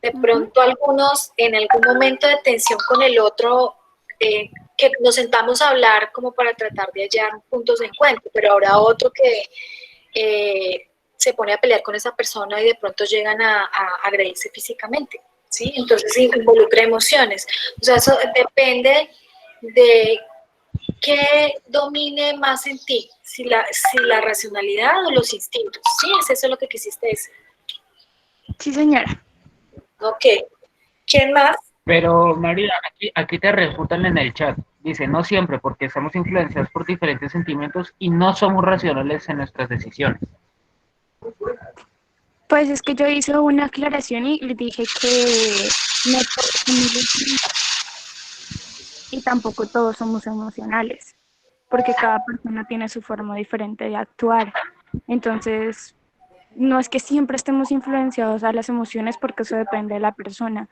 De Ujú. pronto algunos en algún momento de tensión con el otro, que nos sentamos a hablar como para tratar de hallar puntos de encuentro, pero habrá otro que se pone a pelear con esa persona y de pronto llegan a agredirse físicamente, ¿sí? Entonces involucra emociones. O sea, eso depende de qué domine más en ti, si la racionalidad o los instintos, ¿sí? ¿Es eso lo que quisiste decir? Sí, señora. Ok. ¿Quién más? Pero María, aquí te refutan en el chat. Dice, no siempre, porque estamos influenciados por diferentes sentimientos y no somos racionales en nuestras decisiones. Pues es que yo hice una aclaración y le dije que no todos somos racionales y tampoco todos somos emocionales, porque cada persona tiene su forma diferente de actuar. Entonces, no es que siempre estemos influenciados a las emociones porque eso depende de la persona,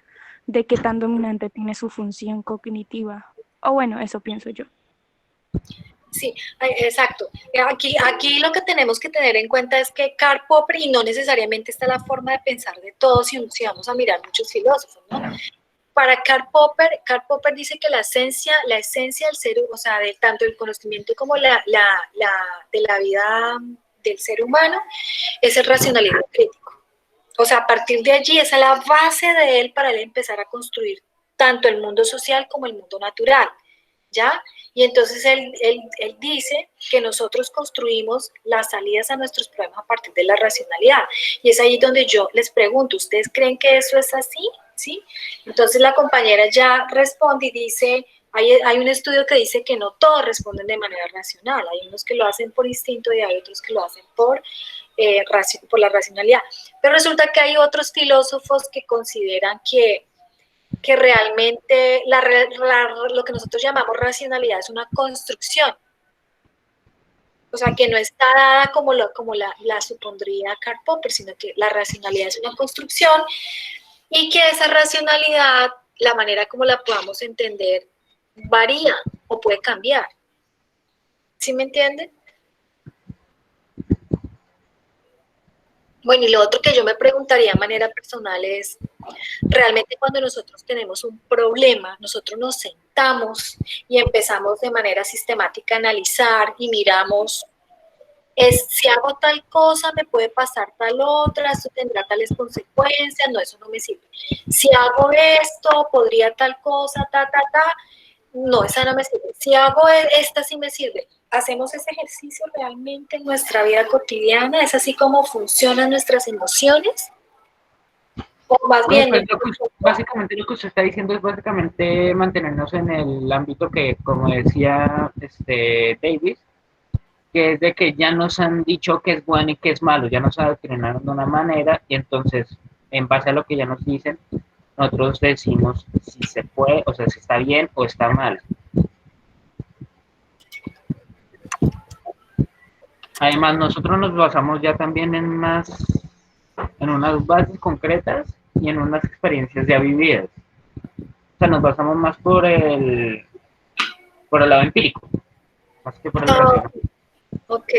de qué tan dominante tiene su función cognitiva. O bueno, eso pienso yo. Sí, exacto. Aquí lo que tenemos que tener en cuenta es que Karl Popper, y no necesariamente está la forma de pensar de todos, si vamos a mirar muchos filósofos, ¿no? Para Karl Popper dice que la esencia del ser, o sea, de tanto el conocimiento como de la vida del ser humano, es el racionalismo crítico. O sea, a partir de allí, esa es la base de él para él empezar a construir tanto el mundo social como el mundo natural, ¿ya? Y entonces él dice que nosotros construimos las salidas a nuestros problemas a partir de la racionalidad. Y es ahí donde yo les pregunto, ¿ustedes creen que eso es así? ¿Sí? Entonces la compañera ya responde y dice, hay un estudio que dice que no todos responden de manera racional, hay unos que lo hacen por instinto y hay otros que lo hacen por la racionalidad. Pero resulta que hay otros filósofos que consideran que realmente lo que nosotros llamamos racionalidad es una construcción, o sea, que no está dada como la supondría Karl Popper, sino que la racionalidad es una construcción y que esa racionalidad, la manera como la podamos entender, varía o puede cambiar. ¿Sí me entienden? Bueno, y lo otro que yo me preguntaría de manera personal es, realmente cuando nosotros tenemos un problema, nosotros nos sentamos y empezamos de manera sistemática a analizar y miramos, si hago tal cosa me puede pasar tal otra, esto tendrá tales consecuencias, no, eso no me sirve. Si hago esto, podría tal cosa, no, esa no me sirve. Si hago esta sí me sirve. ¿Hacemos ese ejercicio realmente en nuestra vida cotidiana? ¿Es así como funcionan nuestras emociones? O más No, bien, pues básicamente lo que usted está diciendo es básicamente mantenernos en el ámbito que, como decía Davis, que es de que ya nos han dicho que es bueno y que es malo, ya nos adoctrinaron de una manera y entonces, en base a lo que ya nos dicen, nosotros decimos si se puede, o sea, si está bien o está mal. Además, nosotros nos basamos ya también en unas bases concretas y en unas experiencias ya vividas. O sea, nos basamos más por el lado empírico, más que por el oh, racional. ok,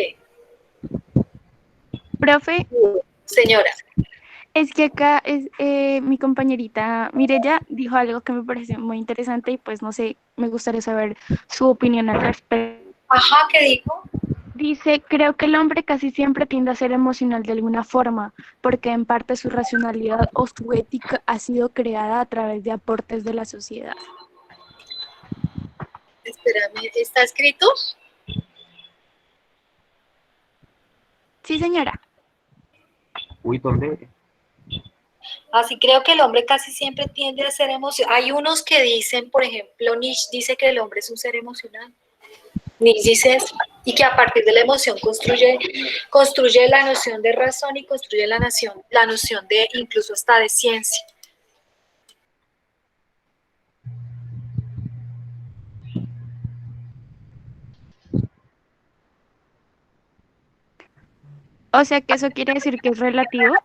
Profe, señora. es que acá es mi compañerita Mirella dijo algo que me parece muy interesante y pues no sé, me gustaría saber su opinión al respecto. Ajá, ¿qué dijo? Dice, creo que el hombre casi siempre tiende a ser emocional de alguna forma, porque en parte su racionalidad o su ética ha sido creada a través de aportes de la sociedad. Espérame, ¿está escrito? Sí, señora. Uy, ¿dónde? Así creo que el hombre casi siempre tiende a ser emocional. Hay unos que dicen, por ejemplo, Nietzsche dice que el hombre es un ser emocional. Nietzsche dice eso. Y que a partir de la emoción construye la noción de razón y construye la noción de incluso hasta de ciencia. O sea que eso quiere decir que es relativo.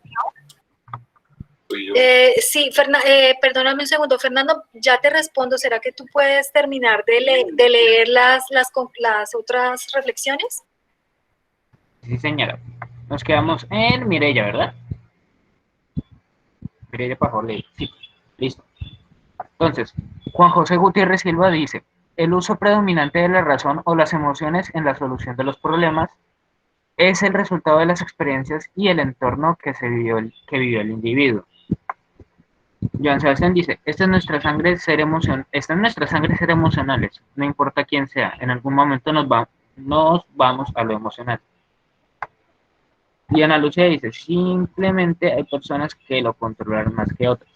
Sí, perdóname un segundo, Fernando, ya te respondo. ¿Será que tú puedes terminar de leer las otras reflexiones? Sí, señora. Nos quedamos en Mireya, ¿verdad? Mireya Pajole. Sí, listo. Entonces, Juan José Gutiérrez Silva dice, el uso predominante de la razón o las emociones en la solución de los problemas es el resultado de las experiencias y el entorno que vivió el individuo. Joan Sebastián dice, está en nuestra sangre ser emocionales, no importa quién sea, en algún momento nos vamos a lo emocional. Y Ana Lucia dice, simplemente hay personas que lo controlan más que otras.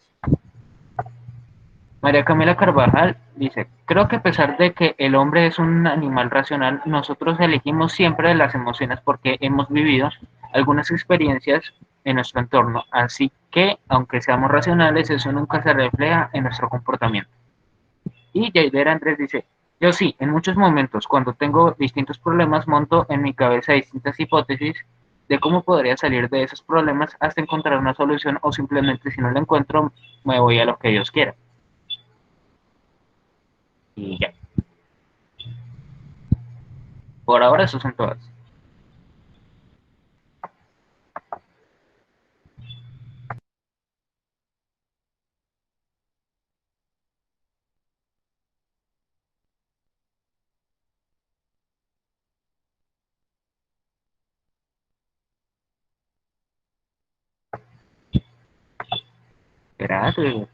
María Camila Carvajal dice, creo que a pesar de que el hombre es un animal racional, nosotros elegimos siempre las emociones porque hemos vivido algunas experiencias en nuestro entorno, así que aunque seamos racionales, eso nunca se refleja en nuestro comportamiento. Y Jaider Andrés dice, yo sí, en muchos momentos, cuando tengo distintos problemas, monto en mi cabeza distintas hipótesis de cómo podría salir de esos problemas hasta encontrar una solución o simplemente si no la encuentro, me voy a lo que Dios quiera. Y ya. Por ahora, esos son todas. Espérate.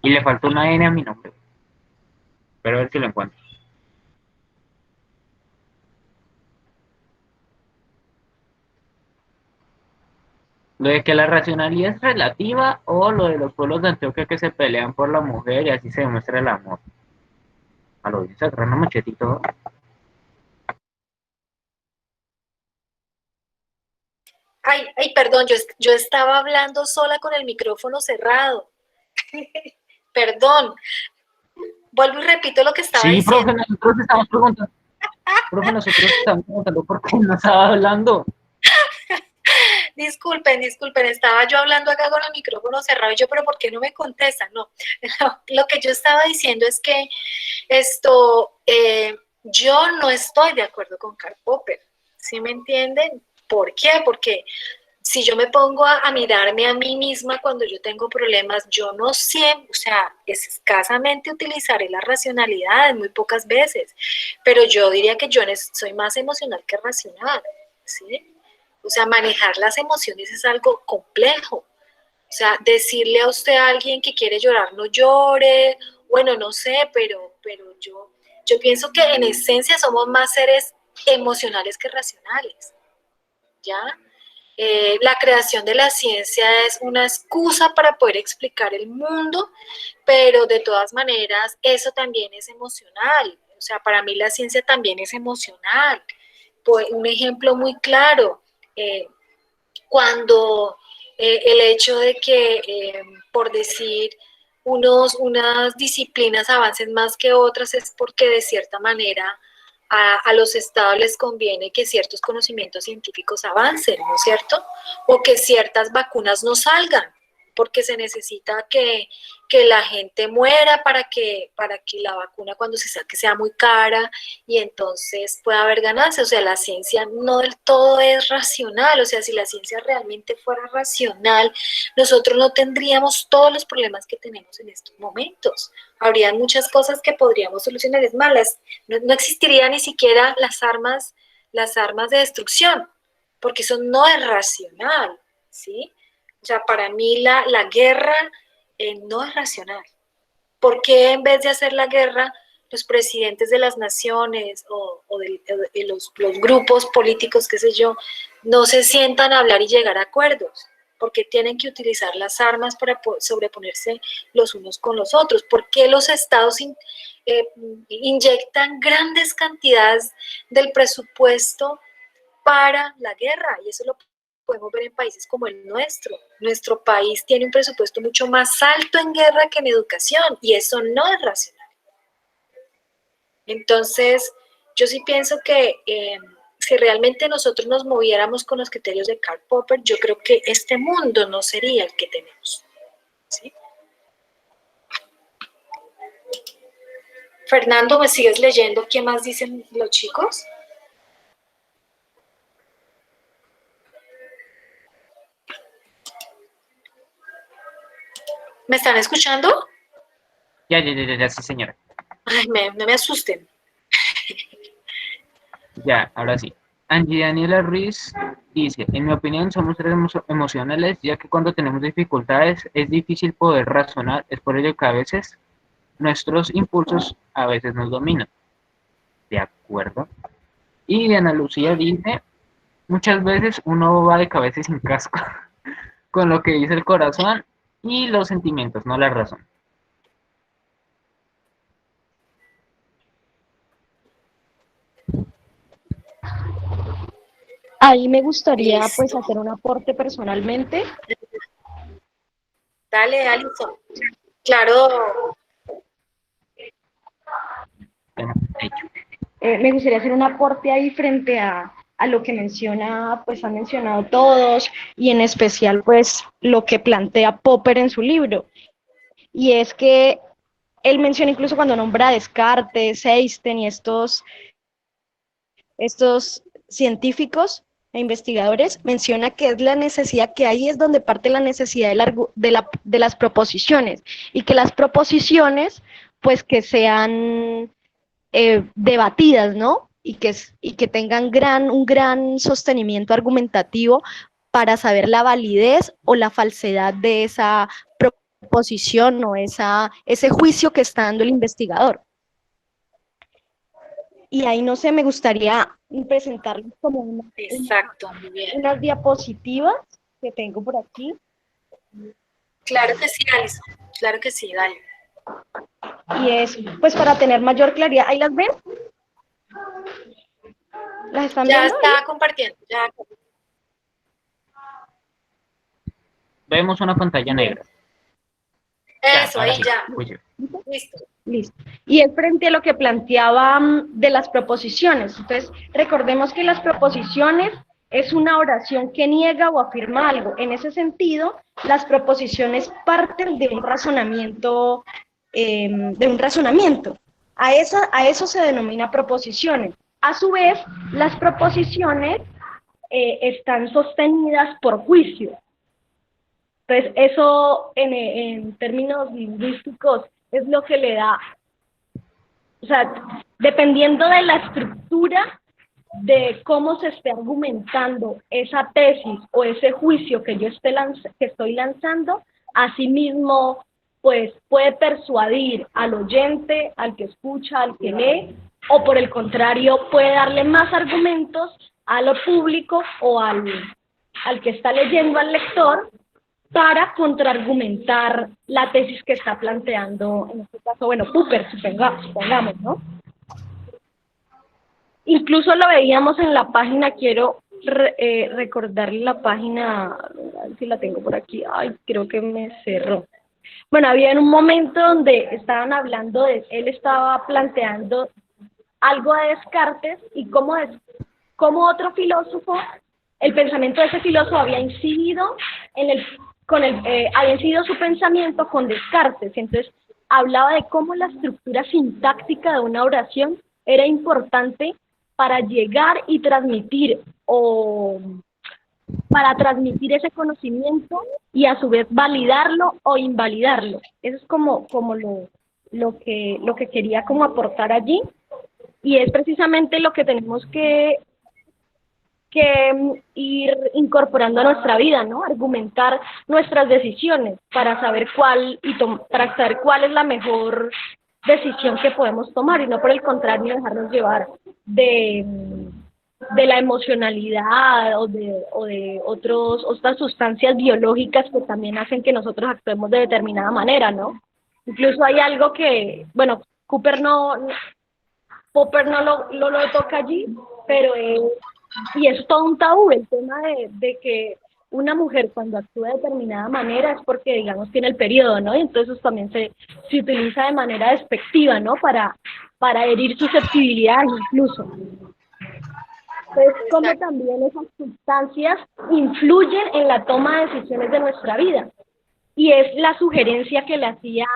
Y le faltó una N a mi nombre. Pero a ver si lo encuentro. Lo de que la racionalidad es relativa o lo de los pueblos de Antioquia que se pelean por la mujer y así se demuestra el amor. A lo dice Rana Machetito. Ay, perdón, yo estaba hablando sola con el micrófono cerrado. Perdón, vuelvo y repito lo que estaba Sí, profe, diciendo. nosotros estamos preguntando por qué no estaba hablando. Disculpen, estaba yo hablando acá con el micrófono cerrado y yo, pero ¿por qué no me contestan? No, lo que yo estaba diciendo es que yo no estoy de acuerdo con Karl Popper, ¿sí me entienden? ¿Por qué? Porque si yo me pongo a mirarme a mí misma cuando yo tengo problemas, yo no siempre, o sea, escasamente utilizaré la racionalidad, muy pocas veces, pero yo diría que yo soy más emocional que racional, ¿sí? O sea, manejar las emociones es algo complejo. O sea, decirle a usted a alguien que quiere llorar, no llore, bueno, no sé, pero yo pienso que en esencia somos más seres emocionales que racionales, ¿ya? La creación de la ciencia es una excusa para poder explicar el mundo, pero de todas maneras eso también es emocional. O sea, para mí la ciencia también es emocional. Pues, un ejemplo muy claro, eh, cuando el hecho de que, por decir, unas disciplinas avancen más que otras es porque de cierta manera a los estados les conviene que ciertos conocimientos científicos avancen, ¿no es cierto? O que ciertas vacunas no salgan, porque se necesita que la gente muera para que la vacuna cuando se saque sea muy cara y entonces pueda haber ganancias. O sea, la ciencia no del todo es racional. O sea, si la ciencia realmente fuera racional, nosotros no tendríamos todos los problemas que tenemos en estos momentos. Habría muchas cosas que podríamos solucionar. Es más, no existiría ni siquiera las armas de destrucción, porque eso no es racional, ¿sí? O sea, para mí la guerra no es racional. ¿Por qué en vez de hacer la guerra, los presidentes de las naciones o de los grupos políticos, qué sé yo, no se sientan a hablar y llegar a acuerdos? Porque tienen que utilizar las armas para sobreponerse los unos con los otros. ¿Por qué los estados inyectan grandes cantidades del presupuesto para la guerra? Y eso lo podemos ver en países como el nuestro. Nuestro país tiene un presupuesto mucho más alto en guerra que en educación, y eso no es racional. Entonces, yo sí pienso que si realmente nosotros nos moviéramos con los criterios de Karl Popper, yo creo que este mundo no sería el que tenemos, ¿sí? Fernando, ¿me sigues leyendo? ¿Qué más dicen los chicos? ¿Me están escuchando? Ya, sí, señora. Ay, no me asusten. Ya, ahora sí. Angie Daniela Ruiz dice, en mi opinión somos seres emocionales, ya que cuando tenemos dificultades es difícil poder razonar, es por ello que a veces nuestros impulsos a veces nos dominan. De acuerdo. Y Diana Lucía dice, muchas veces uno va de cabeza y sin casco, con lo que dice el corazón y los sentimientos, no la razón. Ahí me gustaría Listo. pues hacer un aporte personalmente. Dale, Alison. Claro. Bueno, hecho. Me gustaría hacer un aporte ahí frente a lo que menciona, pues han mencionado todos, y en especial pues lo que plantea Popper en su libro. Y es que él menciona incluso cuando nombra a Descartes, Einstein y estos científicos e investigadores, menciona que es la necesidad, que ahí es donde parte la necesidad de las proposiciones, y que las proposiciones pues que sean debatidas, ¿no? Y que tengan un gran sostenimiento argumentativo para saber la validez o la falsedad de esa proposición o ese juicio que está dando el investigador. Y ahí, no sé, me gustaría presentarles como Exacto, muy bien. unas diapositivas que tengo por aquí. Claro que sí, Alison. Claro que sí, dale. Y es, pues, para tener mayor claridad. ¿Ahí las ven? ¿Las están Ya viendo? está compartiendo. Ya. Vemos una pantalla negra. Eso, ahora ahí sí, ya. fui yo. Listo. Listo. Y es frente a lo que planteaba de las proposiciones. Entonces, recordemos que las proposiciones es una oración que niega o afirma algo. En ese sentido, las proposiciones parten de un razonamiento, A eso se denomina proposiciones. A su vez, las proposiciones están sostenidas por juicio. Entonces, eso en términos lingüísticos es lo que le da, o sea, dependiendo de la estructura de cómo se esté argumentando esa tesis o ese juicio que yo estoy lanzando, asimismo, pues puede persuadir al oyente, al que escucha, al que lee, o por el contrario, puede darle más argumentos a lo público o al que está leyendo, al lector, para contraargumentar la tesis que está planteando, en este caso, bueno, Popper, supongamos, ¿no? Incluso lo veíamos en la página, quiero recordarle la página, a ver si la tengo por aquí, ay, creo que me cerró. Bueno, había en un momento donde estaban hablando él estaba planteando algo de Descartes y cómo otro filósofo, el pensamiento de ese filósofo había incidido había incidido su pensamiento con Descartes. Entonces hablaba de cómo la estructura sintáctica de una oración era importante para llegar y transmitir ese conocimiento y a su vez validarlo o invalidarlo. Eso es como lo que quería como aportar allí, y es precisamente lo que tenemos que ir incorporando a nuestra vida, ¿no? Argumentar nuestras decisiones para saber cuál es la mejor decisión que podemos tomar, y no por el contrario dejarnos llevar de la emocionalidad o de otras sustancias biológicas que también hacen que nosotros actuemos de determinada manera, ¿no? Incluso hay algo que, bueno, Popper no lo toca allí, pero y es todo un tabú el tema de que una mujer cuando actúa de determinada manera es porque, digamos, tiene el periodo, ¿no? Y entonces eso también se utiliza de manera despectiva, ¿no? Para herir susceptibilidades incluso. Pues como Exacto. también esas sustancias influyen en la toma de decisiones de nuesra vida. Y es la sugerencia que le hacía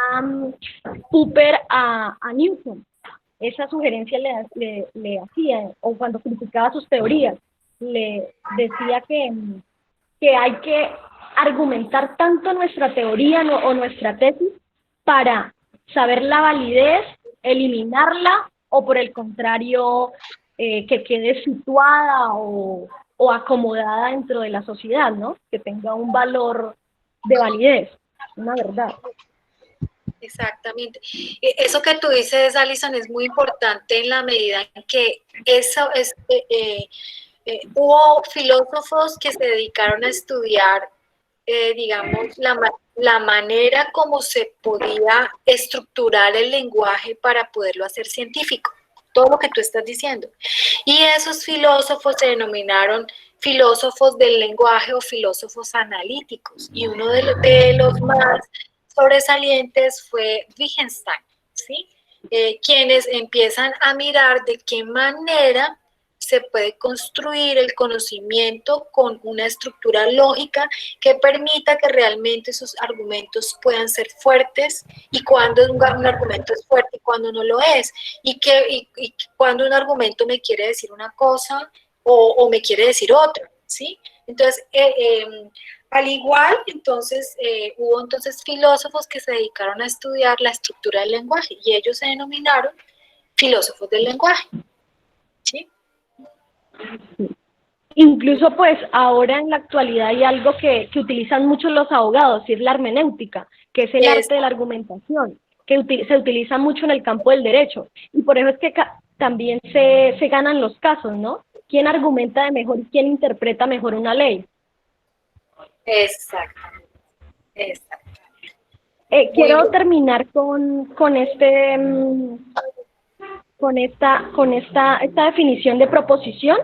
Popper a Newton. Esa sugerencia le hacía, o cuando criticaba sus teorías, le decía que hay que argumentar tanto nuestra teoría o nuestra tesis para saber la validez, eliminarla, o por el contrario, que quede situada o acomodada dentro de la sociedad, ¿no? Que tenga un valor de validez, una verdad. Exactamente. Eso que tú dices, Alison, es muy importante en la medida en que eso es, hubo filósofos que se dedicaron a estudiar, digamos, la manera como se podía estructurar el lenguaje para poderlo hacer científico, todo lo que tú estás diciendo. Y esos filósofos se denominaron filósofos del lenguaje o filósofos analíticos. Y uno de los más sobresalientes fue Wittgenstein, ¿sí? Quienes empiezan a mirar de qué manera se puede construir el conocimiento con una estructura lógica que permita que realmente sus argumentos puedan ser fuertes, y cuando un argumento es fuerte y cuando no lo es, y cuando un argumento me quiere decir una cosa o me quiere decir otra, ¿sí? Entonces, al igual, entonces, hubo entonces filósofos que se dedicaron a estudiar la estructura del lenguaje y ellos se denominaron filósofos del lenguaje, ¿sí? Incluso pues ahora en la actualidad hay algo que utilizan mucho los abogados, y es la hermenéutica, que es el Es, arte de la argumentación, que se utiliza mucho en el campo del derecho. Y por eso es que también se ganan los casos, ¿no? ¿Quién argumenta de mejor y quién interpreta mejor una ley? exacto, exacto. Muy Quiero bien. terminar con esta definición de proposición,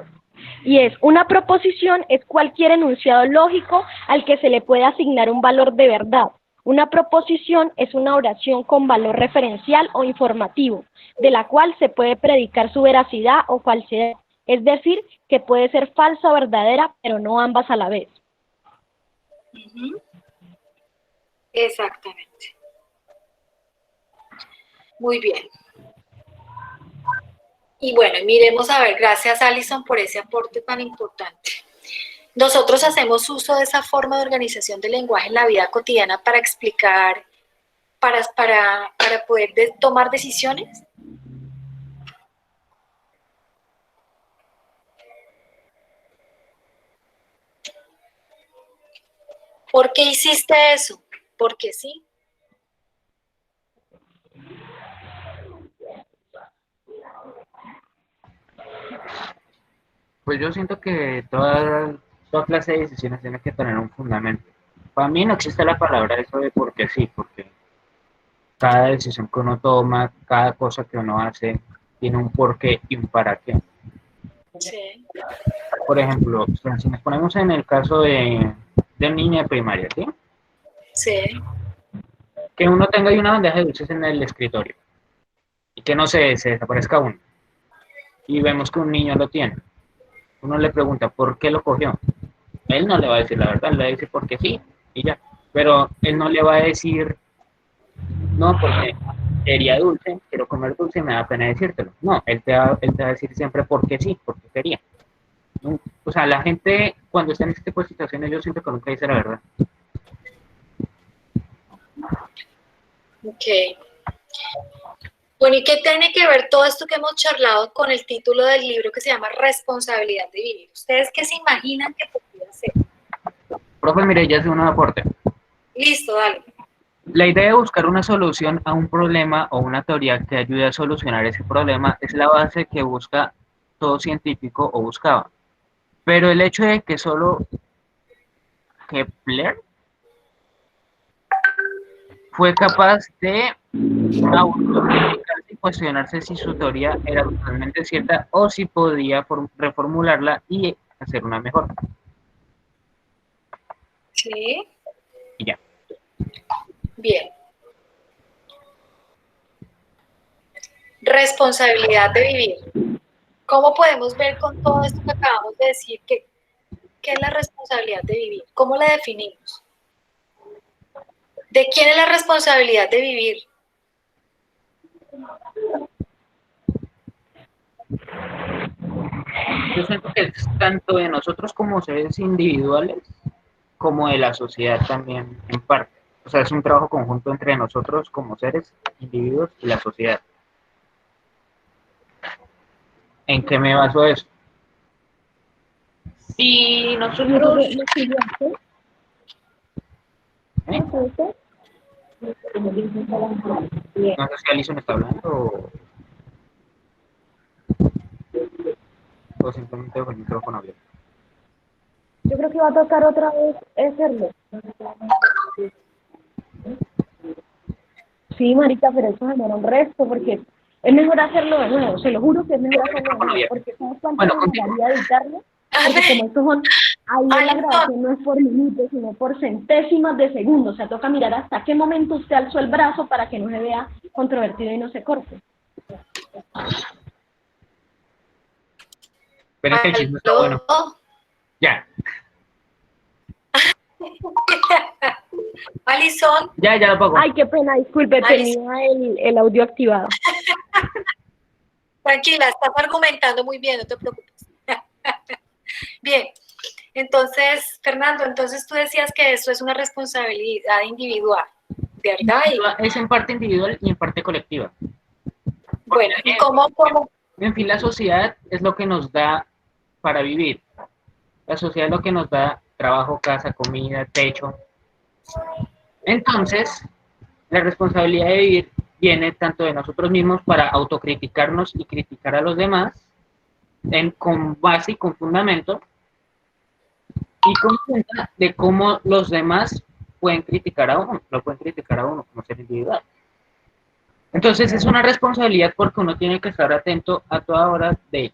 y es: una proposición es cualquier enunciado lógico al que se le puede asignar un valor de verdad. Una proposición es una oración con valor referencial o informativo, de la cual se puede predicar su veracidad o falsedad, es decir, que puede ser falsa o verdadera, pero no ambas a la vez. Uh-huh. Exactamente. Muy bien. Y bueno, miremos a ver, gracias Alison por ese aporte tan importante. Nosotros hacemos uso de esa forma de organización del lenguaje en la vida cotidiana para explicar, para poder tomar decisiones. ¿Por qué hiciste eso? Porque sí. Pues yo siento que toda clase de decisiones tiene que tener un fundamento. Para mí no existe la palabra eso de porque sí, porque cada decisión que uno toma, cada cosa que uno hace, tiene un porqué y un para qué. Sí. Por ejemplo, si nos ponemos en el caso de un niño de primaria, ¿sí? Sí. Que uno tenga ahí una bandeja de dulces en el escritorio y que no se desaparezca uno. Y vemos que un niño lo tiene. Uno le pregunta por qué lo cogió. Él no le va a decir la verdad, le va a decir porque sí y ya. Pero él no le va a decir, no, porque quería dulce, quiero comer dulce y me da pena decírtelo. No, él te va a decir siempre porque sí, porque quería. ¿No? O sea, la gente cuando está en este tipo de situaciones, yo siento que nunca dice la verdad. Ok. Bueno, ¿y qué tiene que ver todo esto que hemos charlado con el título del libro que se llama Responsabilidad de Vivir? ¿Ustedes qué se imaginan que podría ser? Profe, mire, ya hace un aporte. Listo, dale. La idea de buscar una solución a un problema o una teoría que ayude a solucionar ese problema es la base que busca todo científico o buscaba. Pero el hecho de que solo Kepler fue capaz de autocriticarse y cuestionarse si su teoría era totalmente cierta o si podía reformularla y hacer una mejor. Sí. Y ya. Bien. Responsabilidad de vivir. ¿Cómo podemos ver con todo esto que acabamos de decir qué es la responsabilidad de vivir? ¿Cómo la definimos? ¿De quién es la responsabilidad de vivir? Yo siento que es tanto de nosotros como seres individuales, como de la sociedad también, en parte. O sea, es un trabajo conjunto entre nosotros como seres, individuos y la sociedad. ¿En qué me baso eso? Si Y eso nosotros, que lo siguiente, ¿eh? bien. No sé si Alison está hablando o simplemente con el micrófono abierto. Yo creo que va a tocar otra vez hacerlo. Sí, marica, pero eso demora un resto porque es mejor hacerlo de nuevo, se lo juro que es mejor Tengo el hacerlo de micrófono nuevo, abierto. porque ¿sabes cuánto Bueno, me continúo. demoraría editarlo? A Porque ver, como estos son, ahí en la Alison, grabación no es por minutos, sino por centésimas de segundo, o sea, toca mirar hasta qué momento usted alzó el brazo para que no se vea controvertido y no se corte. Pero es que el chisme está bueno. aló. Ya, Alison, ya lo pago. Ay, qué pena, disculpe, Alison, tenía el audio activado. tranquila, estás argumentando muy bien, no te preocupes. Bien, entonces, Fernando, entonces tú decías que esto es una responsabilidad individual, ¿verdad? Y Es en parte individual y en parte colectiva. bueno, ¿y cómo? En fin, la sociedad es lo que nos da para vivir. La sociedad es lo que nos da trabajo, casa, comida, techo. Entonces, la responsabilidad de vivir viene tanto de nosotros mismos para autocriticarnos y criticar a los demás con base y con fundamento y con cuenta de cómo los demás pueden criticar a uno, lo pueden criticar a uno como ser individual. Entonces es una responsabilidad porque uno tiene que estar atento a toda hora de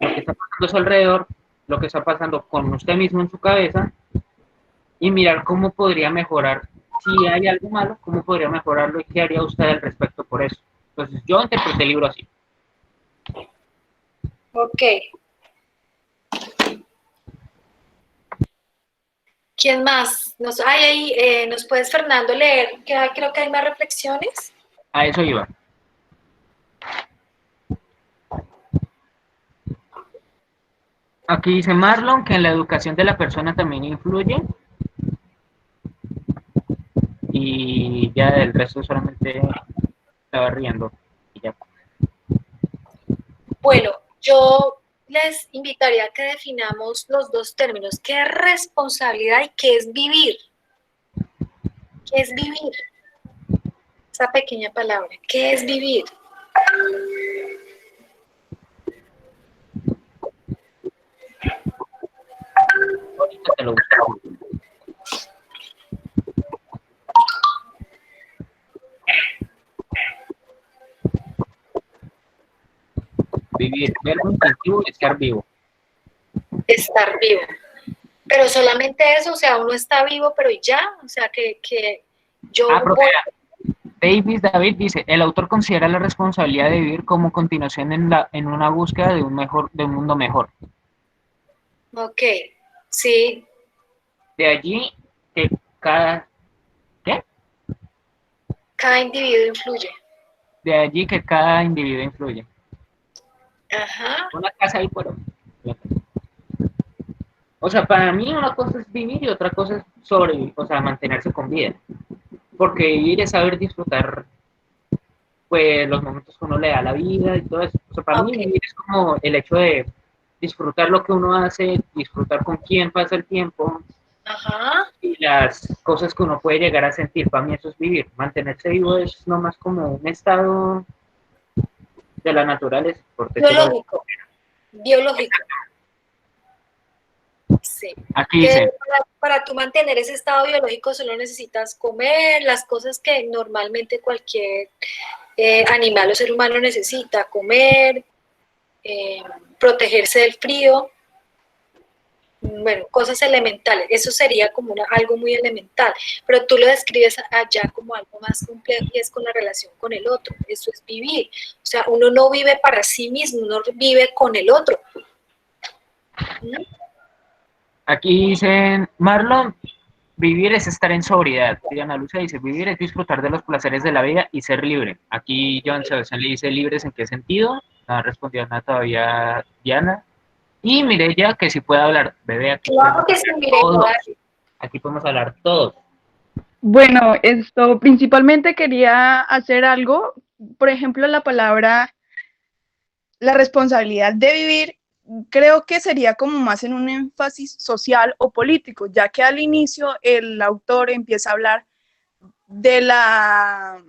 lo que está pasando a su alrededor, lo que está pasando con usted mismo en su cabeza y mirar cómo podría mejorar. Si hay algo malo, cómo podría mejorarlo y qué haría usted al respecto por eso. Entonces yo interpreté el libro así. Ok. ¿Quién más? ¿Nos puedes, Fernando, leer? Creo que hay más reflexiones. A eso iba. Aquí dice Marlon que en la educación de la persona también influye y ya del resto solamente estaba riendo y ya. Bueno, yo les invitaría a que definamos los dos términos, qué es responsabilidad y qué es vivir. ¿Qué es vivir? Esa pequeña palabra, ¿qué es vivir? Ahorita te lo busco. Vivir, verbo instintivo y estar vivo. Estar vivo. Pero solamente eso, o sea, uno está vivo, pero ya, o sea, que yo Profe, voy. David dice, el autor considera la responsabilidad de vivir como continuación en una búsqueda de un mundo mejor. Ok, sí, De allí que cada, ¿qué? cada individuo influye. De allí que cada individuo influye. Ajá, Una casa ahí por. O sea, para mí una cosa es vivir y otra cosa es sobrevivir, o sea, mantenerse con vida. Porque vivir es saber disfrutar, pues, los momentos que uno le da a la vida y todo eso. O sea, para mí ok, vivir es como el hecho de disfrutar lo que uno hace, disfrutar con quién pasa el tiempo ajá. y las cosas que uno puede llegar a sentir. Para mí eso es vivir. Mantenerse vivo es nomás como un estado de la naturaleza, por decirlo así. Biológico, biológico, sí. Aquí Que dice, para tú mantener ese estado biológico solo necesitas comer las cosas que normalmente cualquier animal o ser humano necesita, comer, protegerse del frío. bueno, cosas elementales, eso sería como algo muy elemental, pero tú lo describes allá como algo más complejo y es con la relación con el otro, eso es vivir, o sea, uno no vive para sí mismo, uno vive con el otro. ¿Mm? Aquí dicen, Marlon, vivir es estar en sobriedad. Diana Lucia dice, vivir es disfrutar de los placeres de la vida y ser libre. Aquí Joan Sebastián le dice, ¿libres en qué sentido? No ha respondido nada todavía Diana. Y Mireya, que si puede hablar, bebé, aquí Claro podemos que sí, hablar mire, todos. Aquí podemos hablar todos. Bueno, esto principalmente quería hacer algo, por ejemplo, la responsabilidad de vivir, creo que sería como más en un énfasis social o político, ya que al inicio el autor empieza a hablar de la,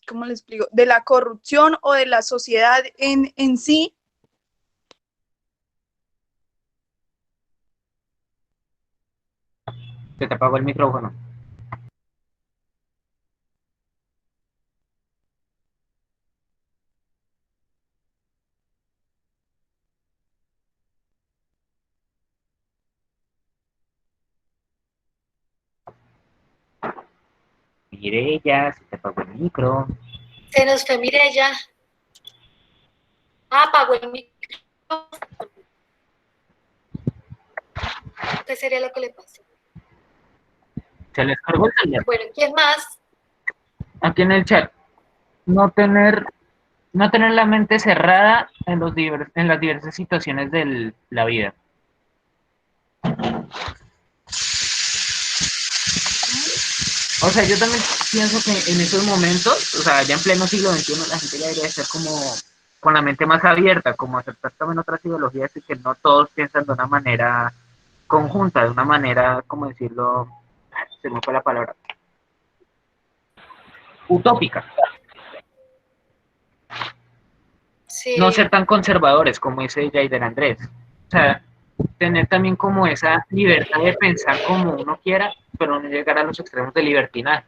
¿cómo le explico? De la corrupción o de la sociedad en sí. Se te apagó el micrófono. Mireya, se te apagó el micro. se nos fue Mireya, apagó el micrófono, ¿qué sería lo que le pasó? Se les cargó el celular. Bueno, ¿quién más? Aquí en el chat. No tener, no tener la mente cerrada en, en las diversas situaciones de la vida. O sea, yo también pienso que en esos momentos, o sea, ya en pleno siglo XXI, la gente ya debería estar como con la mente más abierta, como aceptar también otras ideologías y que no todos piensan de una manera conjunta, de una manera, ¿cómo decirlo? Se me fue la palabra. Utópica. No Sí, ser tan conservadores, como dice Jaider Andrés. O sea, tener también como esa libertad de pensar como uno quiera, pero no llegar a los extremos de libertinaje.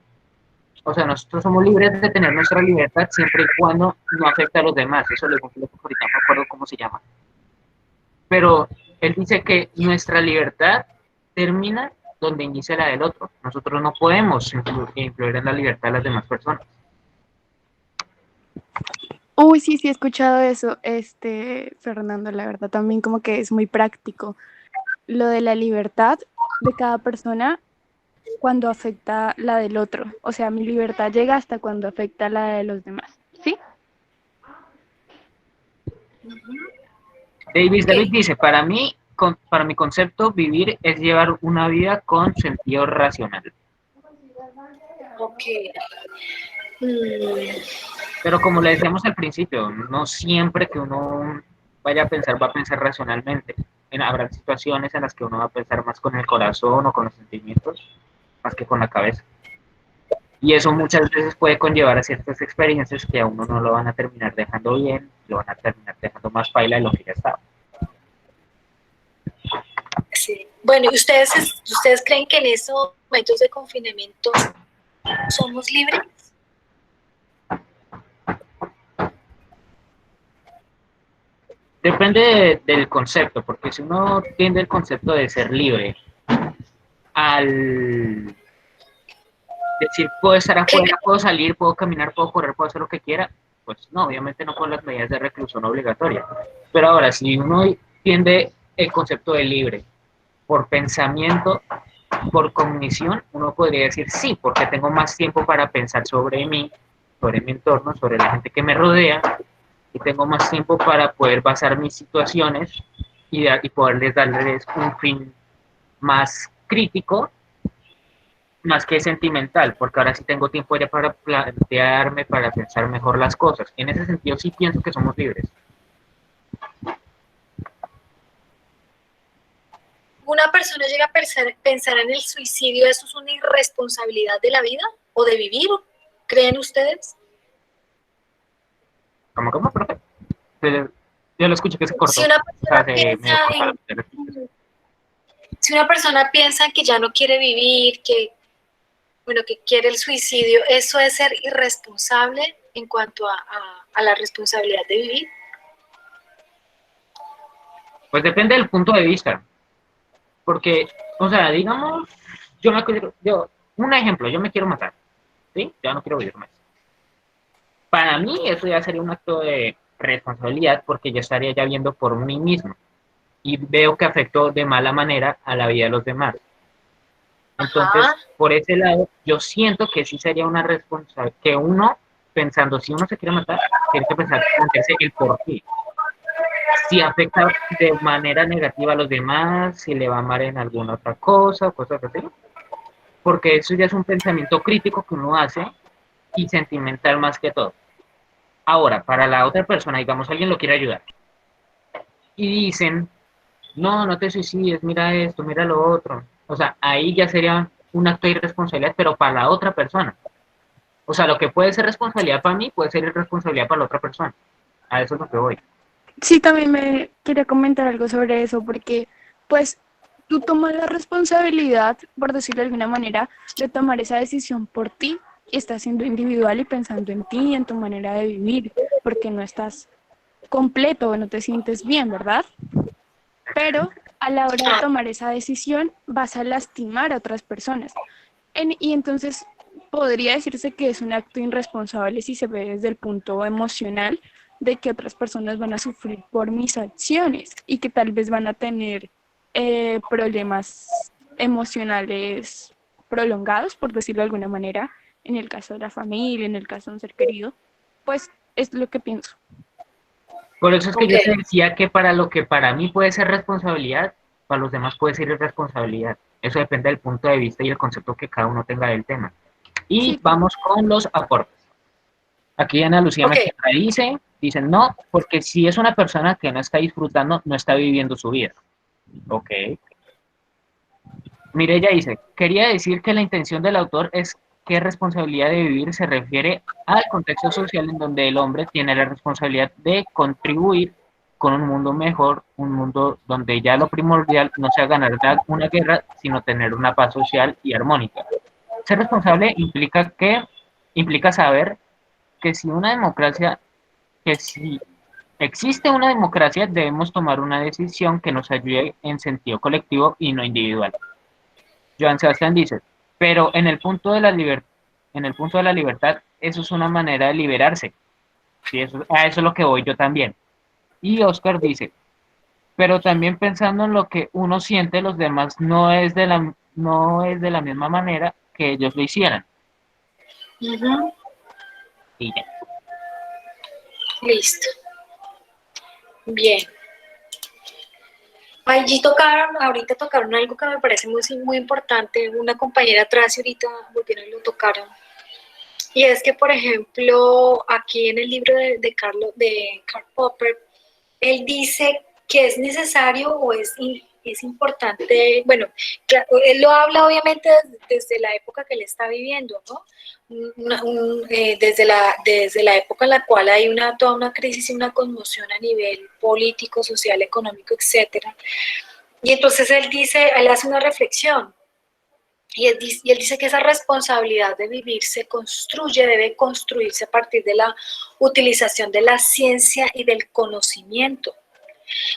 O sea, nosotros somos libres de tener nuestra libertad siempre y cuando no afecte a los demás. Eso lo dijo un filósofo, ahorita no me acuerdo cómo se llama. Pero él dice que nuestra libertad termina donde inicia la del otro. Nosotros no podemos influir en la libertad de las demás personas. Uy, sí, sí, he escuchado eso, Fernando, la verdad también como que es muy práctico. Lo de la libertad de cada persona cuando afecta la del otro. O sea, mi libertad llega hasta cuando afecta la de los demás. ¿Sí? David ok, dice, para mi concepto, vivir es llevar una vida con sentido racional. ok. Mm, Pero como le decíamos al principio, no siempre que uno vaya a pensar, va a pensar racionalmente. Habrá situaciones en las que uno va a pensar más con el corazón o con los sentimientos, más que con la cabeza. Y eso muchas veces puede conllevar a ciertas experiencias que a uno no lo van a terminar dejando bien, lo van a terminar dejando más paila de lo que ya estaba. sí. Bueno, ¿y ustedes creen que en estos momentos de confinamiento somos libres? Del concepto, porque si uno tiende el concepto de ser libre al decir puedo estar ¿Qué afuera, puedo salir, puedo caminar, puedo correr, puedo hacer lo que quiera, pues no, obviamente no con las medidas de reclusión obligatoria. Pero ahora, si uno tiende el concepto de libre por pensamiento, por cognición, uno podría decir sí, porque tengo más tiempo para pensar sobre mí, sobre mi entorno, sobre la gente que me rodea, y tengo más tiempo para poder basar mis situaciones y poderles darles un fin más crítico, más que sentimental, porque ahora sí tengo tiempo ya para plantearme, para pensar mejor las cosas. En ese sentido sí pienso que somos libres. una persona llega a pensar en el suicidio? ¿Eso es una irresponsabilidad de la vida o de vivir? ¿Creen ustedes? ¿Cómo, profe? Yo lo escuché que se Si cortó. una O sea, persona se piensa medio cortó la si una persona piensa que ya no quiere vivir, que bueno, que quiere el suicidio, ¿eso es ser irresponsable en cuanto a la responsabilidad de vivir? Pues depende del punto de vista. Porque, o sea, digamos, un ejemplo, yo me quiero matar, ¿sí? Ya no quiero vivir más. Para mí eso ya sería un acto de responsabilidad porque yo estaría ya viendo por mí mismo y veo que afectó de mala manera a la vida de los demás. Entonces, Ajá. por ese lado, yo siento que sí sería una responsabilidad, que uno, pensando, si uno se quiere matar, tiene que pensar, plantearse el por qué. Si afecta de manera negativa a los demás, si le va mal en alguna otra cosa, cosas así. Porque eso ya es un pensamiento crítico que uno hace y sentimental más que todo. Ahora, para la otra persona, digamos, alguien lo quiere ayudar y dicen, no, no te suicides, mira esto, mira lo otro. O sea, ahí ya sería un acto de irresponsabilidad, pero para la otra persona. O sea, lo que puede ser responsabilidad para mí puede ser irresponsabilidad para la otra persona. A eso es lo que voy. Sí, también me quería comentar algo sobre eso, porque pues tú tomas la responsabilidad, por decirlo de alguna manera, de tomar esa decisión por ti y estás siendo individual y pensando en ti y en tu manera de vivir, porque no estás completo o no te sientes bien, ¿verdad? Pero a la hora de tomar esa decisión vas a lastimar a otras personas. Y entonces podría decirse que es un acto irresponsable si se ve desde el punto emocional de que otras personas van a sufrir por mis acciones y que tal vez van a tener problemas emocionales prolongados, por decirlo de alguna manera, en el caso de la familia, en el caso de un ser querido, pues es lo que pienso. Por eso es que Ok, yo te decía que para lo que para mí puede ser responsabilidad, para los demás puede ser irresponsabilidad. Eso depende del punto de vista y el concepto que cada uno tenga del tema. Y Sí, claro. vamos con los aportes. Aquí Ana Lucía me ok. contradice, dicen no, porque si es una persona que no está disfrutando, no está viviendo su vida. Ok. Mireya dice, quería decir que la intención del autor es que responsabilidad de vivir se refiere al contexto social en donde el hombre tiene la responsabilidad de contribuir con un mundo mejor, un mundo donde ya lo primordial no sea ganar una guerra, sino tener una paz social y armónica. Ser responsable implica saber que si existe una democracia, debemos tomar una decisión que nos ayude en sentido colectivo y no individual. Joan Sebastián dice, pero en el punto de la libertad, eso es una manera de liberarse. Sí, a eso es lo que voy yo también. Y Oscar dice, pero también pensando en lo que uno siente, los demás no es de la misma manera que ellos lo hicieran. Ujú. Y ya. Listo. Bien. Ahorita tocaron algo que me parece muy, muy importante. Una compañera atrás y ahorita volvieron y lo tocaron. Y es que, por ejemplo, aquí en el libro de Karl Popper, él dice que es necesario o es importante, bueno, claro, él lo habla obviamente desde la época que él está viviendo, ¿no? Desde la época en la cual hay toda una crisis y una conmoción a nivel político, social, económico, etcétera. Y entonces él hace una reflexión. Y él dice que esa responsabilidad de vivir debe construirse a partir de la utilización de la ciencia y del conocimiento,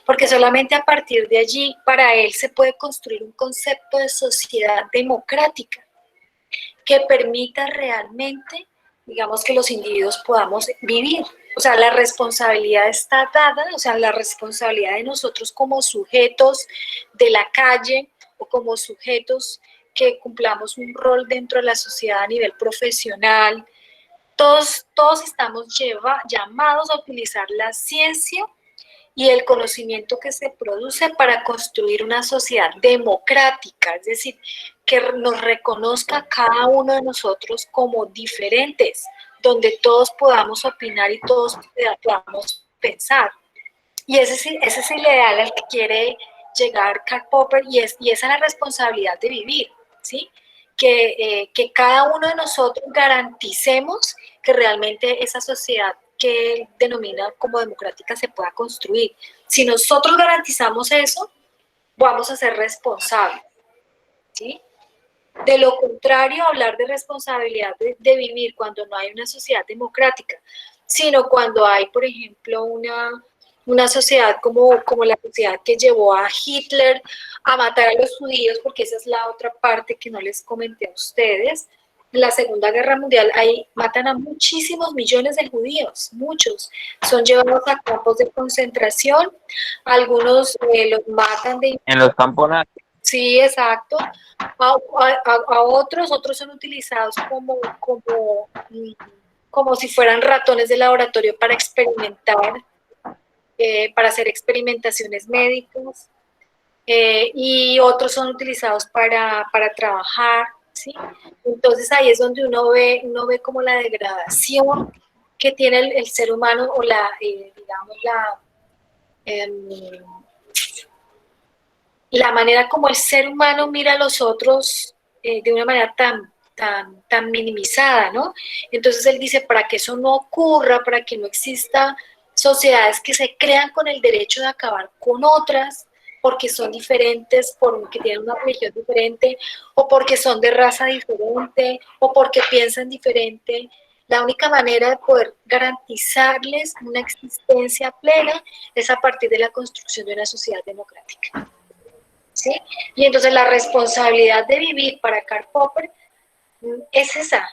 porque solamente a partir de allí para él se puede construir un concepto de sociedad democrática que permita realmente, digamos, que los individuos podamos vivir. O sea, la responsabilidad está dada, o sea, la responsabilidad de nosotros como sujetos de la calle o como sujetos que cumplamos un rol dentro de la sociedad a nivel profesional. Todos estamos llamados a utilizar la ciencia y el conocimiento que se produce para construir una sociedad democrática, es decir, que nos reconozca a cada uno de nosotros como diferentes, donde todos podamos opinar y todos podamos pensar. Y ese es el ideal al que quiere llegar Karl Popper y esa es la responsabilidad de vivir, ¿sí? Que cada uno de nosotros garanticemos que realmente esa sociedad que él denomina como democrática se pueda construir. Si nosotros garantizamos eso, vamos a ser responsables, ¿sí? De lo contrario, hablar de responsabilidad de vivir cuando no hay una sociedad democrática, sino cuando hay, por ejemplo, una sociedad como la sociedad que llevó a Hitler a matar a los judíos, porque esa es la otra parte que no les comenté a ustedes. En la Segunda Guerra Mundial ahí matan a muchísimos millones de judíos, muchos. Son llevados a campos de concentración, algunos los matan de... En los campos nazis. Sí, exacto. A otros son utilizados como si fueran ratones de laboratorio para experimentar, para hacer experimentaciones médicas, y otros son utilizados para trabajar, ¿sí? Entonces ahí es donde uno ve como la degradación que tiene el ser humano, o digamos, la manera como el ser humano mira a los otros de una manera tan minimizada, ¿no? Entonces él dice, para que eso no ocurra, para que no exista sociedades que se crean con el derecho de acabar con otras, porque son diferentes, porque tienen una religión diferente, o porque son de raza diferente, o porque piensan diferente. La única manera de poder garantizarles una existencia plena es a partir de la construcción de una sociedad democrática. ¿Sí? Y entonces la responsabilidad de vivir para Karl Popper es esa.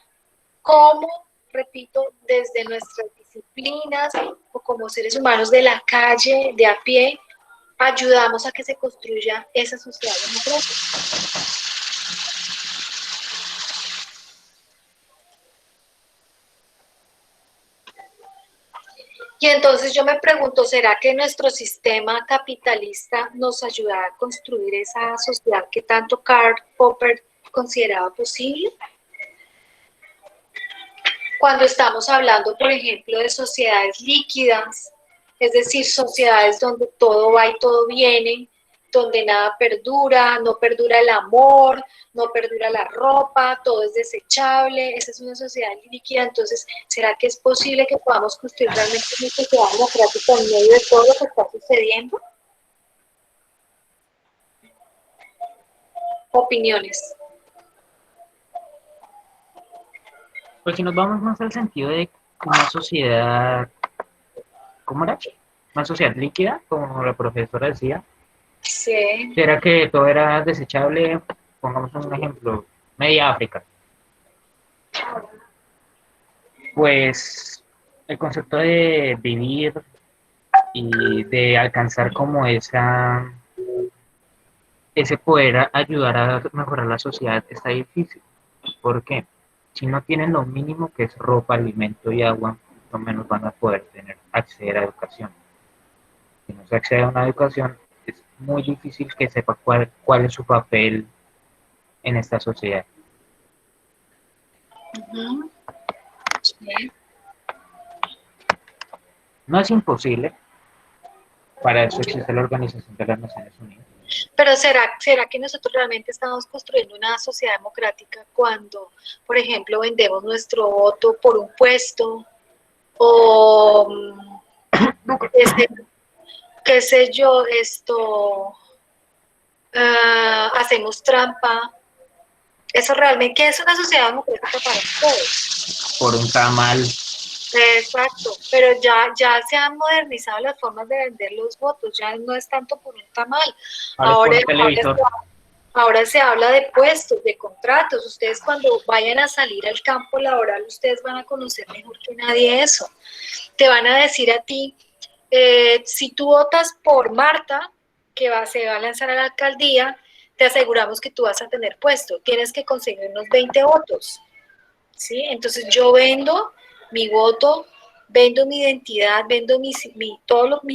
Cómo, repito, desde nuestras disciplinas o como seres humanos de la calle, de a pie, ayudamos a que se construya esa sociedad democrática. Y entonces yo me pregunto, ¿será que nuestro sistema capitalista nos ayuda a construir esa sociedad que tanto Karl Popper consideraba posible? Cuando estamos hablando, por ejemplo, de sociedades líquidas, es decir, sociedades donde todo va y todo viene, donde nada perdura, no perdura el amor, no perdura la ropa, todo es desechable, esa es una sociedad líquida. Entonces, ¿será que es posible que podamos construir realmente una sociedad democrática en medio de todo lo que está sucediendo? Opiniones. Pues si nos vamos más al sentido de una sociedad, ¿cómo era? Una sociedad líquida, como la profesora decía. Sí. ¿Será que todo era desechable? Pongamos un ejemplo, media África. Pues el concepto de vivir y de alcanzar como ese poder ayudar a mejorar la sociedad está difícil. ¿Por qué? Si no tienen lo mínimo que es ropa, alimento y agua, no menos van a poder acceder a educación. Si no se accede a una educación, es muy difícil que sepa cuál es su papel en esta sociedad. Uh-huh. Sí. No es imposible, para eso existe la Organización de las Naciones Unidas. Pero ¿será que nosotros realmente estamos construyendo una sociedad democrática cuando, por ejemplo, vendemos nuestro voto por un puesto o qué sé yo, hacemos trampa? Eso realmente, ¿qué es una sociedad democrática para ustedes? Por un tamal. Exacto, pero ya se han modernizado las formas de vender los votos, ya no es tanto por un tamal. Ahora se habla de puestos, de contratos. Ustedes cuando vayan a salir al campo laboral, ustedes van a conocer mejor que nadie eso. Te van a decir a ti, si tú votas por Marta, se va a lanzar a la alcaldía, te aseguramos que tú vas a tener puesto. Tienes que conseguir unos 20 votos. ¿Sí? Entonces yo vendo mi voto, vendo mi identidad, vendo mi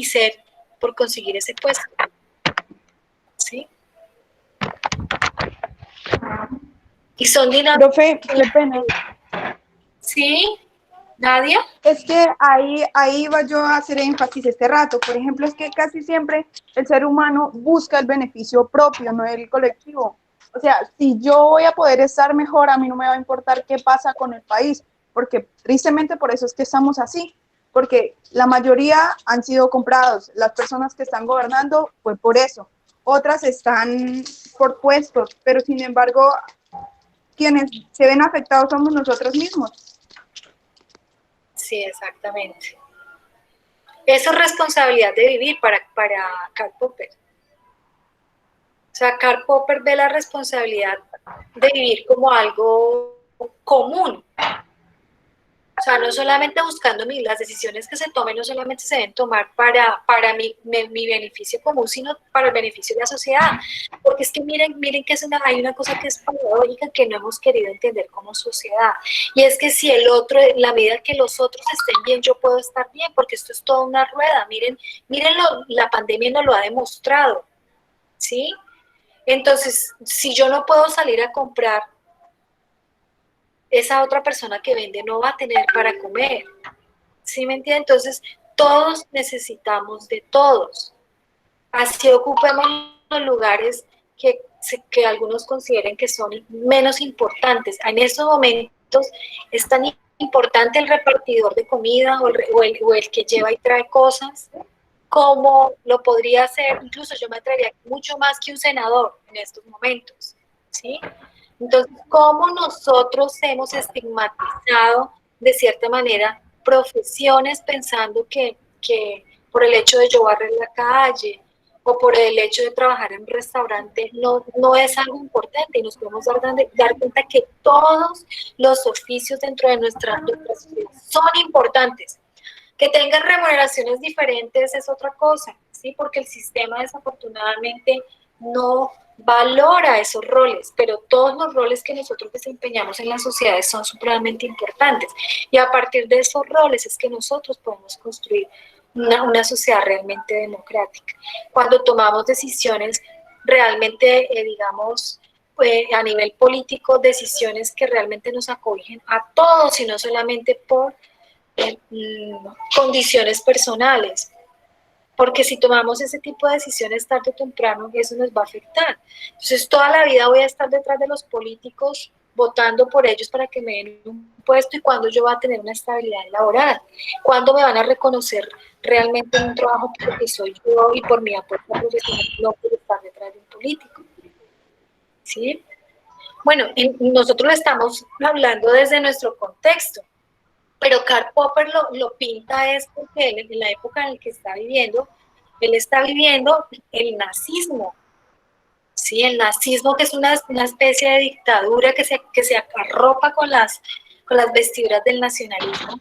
ser por conseguir ese puesto. ¿Sí? Y son dinámicas. Profe, qué pena. ¿Sí? ¿Nadia? Es que ahí iba yo a hacer énfasis este rato. Por ejemplo, es que casi siempre el ser humano busca el beneficio propio, no el colectivo. O sea, si yo voy a poder estar mejor, a mí no me va a importar qué pasa con el país, porque tristemente por eso es que estamos así, porque la mayoría han sido comprados. Las personas que están gobernando fue por eso. Otras están por puestos, pero sin embargo, quienes se ven afectados somos nosotros mismos. Sí, exactamente. Eso es responsabilidad de vivir para Karl Popper. O sea, Karl Popper ve la responsabilidad de vivir como algo común. O sea, no solamente buscando las decisiones que se tomen, no solamente se deben tomar para mi beneficio común, sino para el beneficio de la sociedad. Porque es que miren que hay una cosa que es paradójica que no hemos querido entender como sociedad. Y es que si el otro, en la medida que los otros estén bien, yo puedo estar bien, porque esto es toda una rueda. Miren, la pandemia nos lo ha demostrado, ¿sí? Entonces, si yo no puedo salir a comprar, esa otra persona que vende no va a tener para comer. ¿Sí me entienden? Entonces, todos necesitamos de todos. Así ocupemos los lugares que algunos consideren que son menos importantes. En estos momentos es tan importante el repartidor de comida o el que lleva y trae cosas, como lo podría hacer, incluso yo me atrevería mucho más que un senador en estos momentos, ¿sí? Entonces, ¿cómo nosotros hemos estigmatizado de cierta manera profesiones pensando que por el hecho de yo barrer la calle o por el hecho de trabajar en un restaurante no es algo importante? Y nos podemos dar cuenta que todos los oficios dentro de nuestra sociedad son importantes. Que tengan remuneraciones diferentes es otra cosa, ¿sí? Porque el sistema desafortunadamente no valora esos roles, pero todos los roles que nosotros desempeñamos en las sociedades son supremamente importantes. Y a partir de esos roles es que nosotros podemos construir una sociedad realmente democrática. Cuando tomamos decisiones realmente, digamos, a nivel político, decisiones que realmente nos acogen a todos y no solamente por condiciones personales, porque si tomamos ese tipo de decisiones tarde o temprano, eso nos va a afectar. Entonces, toda la vida voy a estar detrás de los políticos, votando por ellos para que me den un puesto, y cuando yo voy a tener una estabilidad laboral, cuando me van a reconocer realmente en un trabajo porque soy yo y por mi apuesta profesional, no por estar detrás de un político. ¿Sí? Bueno, y nosotros lo estamos hablando desde nuestro contexto, pero Karl Popper lo pinta es porque él, en la época en la que está viviendo, él está viviendo el nazismo, ¿sí? El nazismo, que es una especie de dictadura que se arropa con las vestiduras del nacionalismo,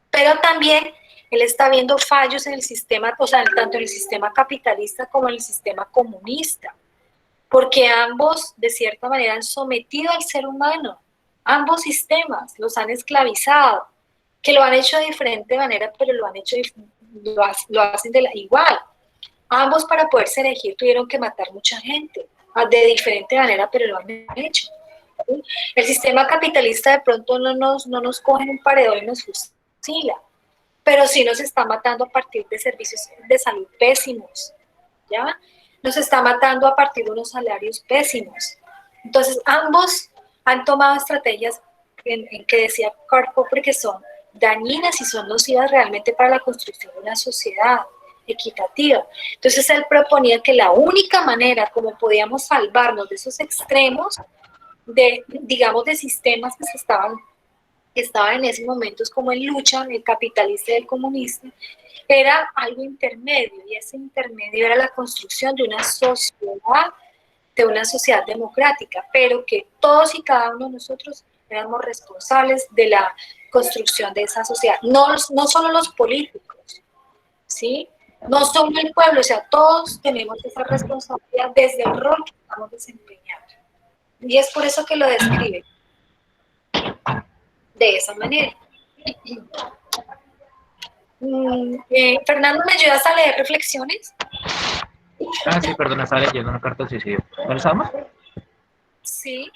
pero también él está viendo fallos en el sistema, o sea, tanto en el sistema capitalista como en el sistema comunista, porque ambos, de cierta manera, han sometido al ser humano, ambos sistemas los han esclavizado, que lo han hecho de diferente manera, pero lo hacen igual. Ambos, para poderse elegir, tuvieron que matar mucha gente, de diferente manera, pero lo han hecho. ¿Sí? El sistema capitalista de pronto no nos coge en un paredón y nos fusila, pero sí nos está matando a partir de servicios de salud pésimos, ¿ya? Nos está matando a partir de unos salarios pésimos. Entonces, ambos han tomado estrategias en que decía Karl Popper que son dañinas y son nocivas realmente para la construcción de una sociedad equitativa. Entonces él proponía que la única manera como podíamos salvarnos de esos extremos, digamos, de sistemas que estaban en esos momentos como en lucha, el capitalista y el comunista, era algo intermedio, y ese intermedio era la construcción de una sociedad democrática, pero que todos y cada uno de nosotros éramos responsables de la construcción de esa sociedad, no solo los políticos, ¿sí? No solo el pueblo, o sea, todos tenemos esa responsabilidad desde el rol que estamos desempeñando. Y es por eso que lo describe de esa manera. Fernando, ¿me ayudas a leer reflexiones? Sí, perdona, estaba leyendo una carta de suicidio. ¿Dónde estamos? Sí.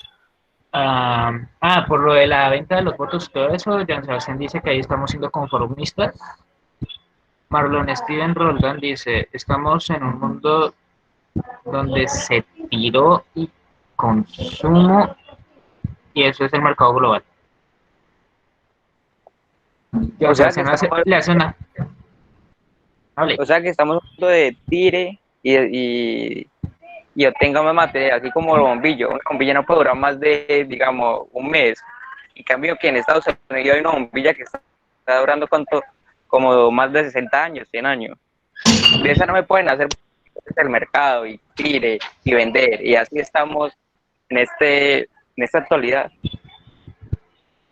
Por lo de la venta de los votos y todo eso, Jan Sebastián dice que ahí estamos siendo conformistas. Marlon Steven Roldán dice, estamos en un mundo donde se tiró y consumo, y eso es el mercado global. O sea, que le hace una... O sea que estamos hablando de tire y obtenga más material, así como el bombillo. Una bombilla no puede durar más de, digamos, un mes. En cambio, que en Estados Unidos hay una bombilla que está durando, ¿cuánto? como más de 60 años, 100 años. De esa no me pueden hacer el mercado y tire y vender, y así estamos en esta actualidad.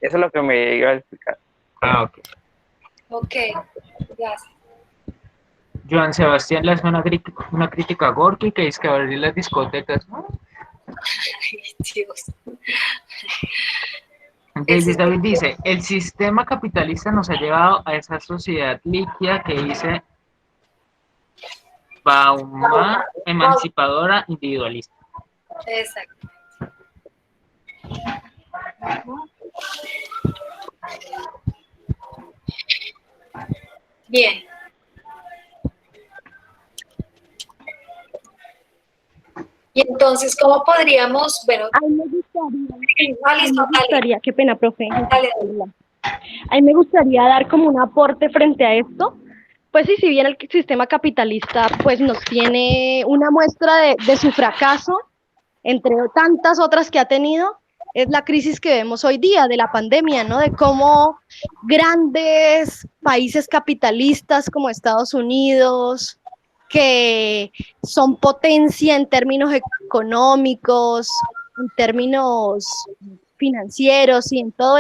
Eso es lo que me iba a explicar. Ah, ok. Ok, gracias. Joan Sebastián le hace una crítica a Gorky que dice que abrir las discotecas, ¿no? Ay, Dios. David dice, el sistema capitalista nos ha llevado a esa sociedad líquida que dice Bauman, emancipadora, individualista. Exacto. Bien. Y entonces, ¿cómo podríamos, bueno, A mí me gustaría, qué pena, profe. Dale. A mí me gustaría dar como un aporte frente a esto. Pues sí, si bien el sistema capitalista pues nos tiene una muestra de su fracaso, entre tantas otras que ha tenido, es la crisis que vemos hoy día de la pandemia, ¿no? De cómo grandes países capitalistas como Estados Unidos, que son potencia en términos económicos, en términos financieros y en todo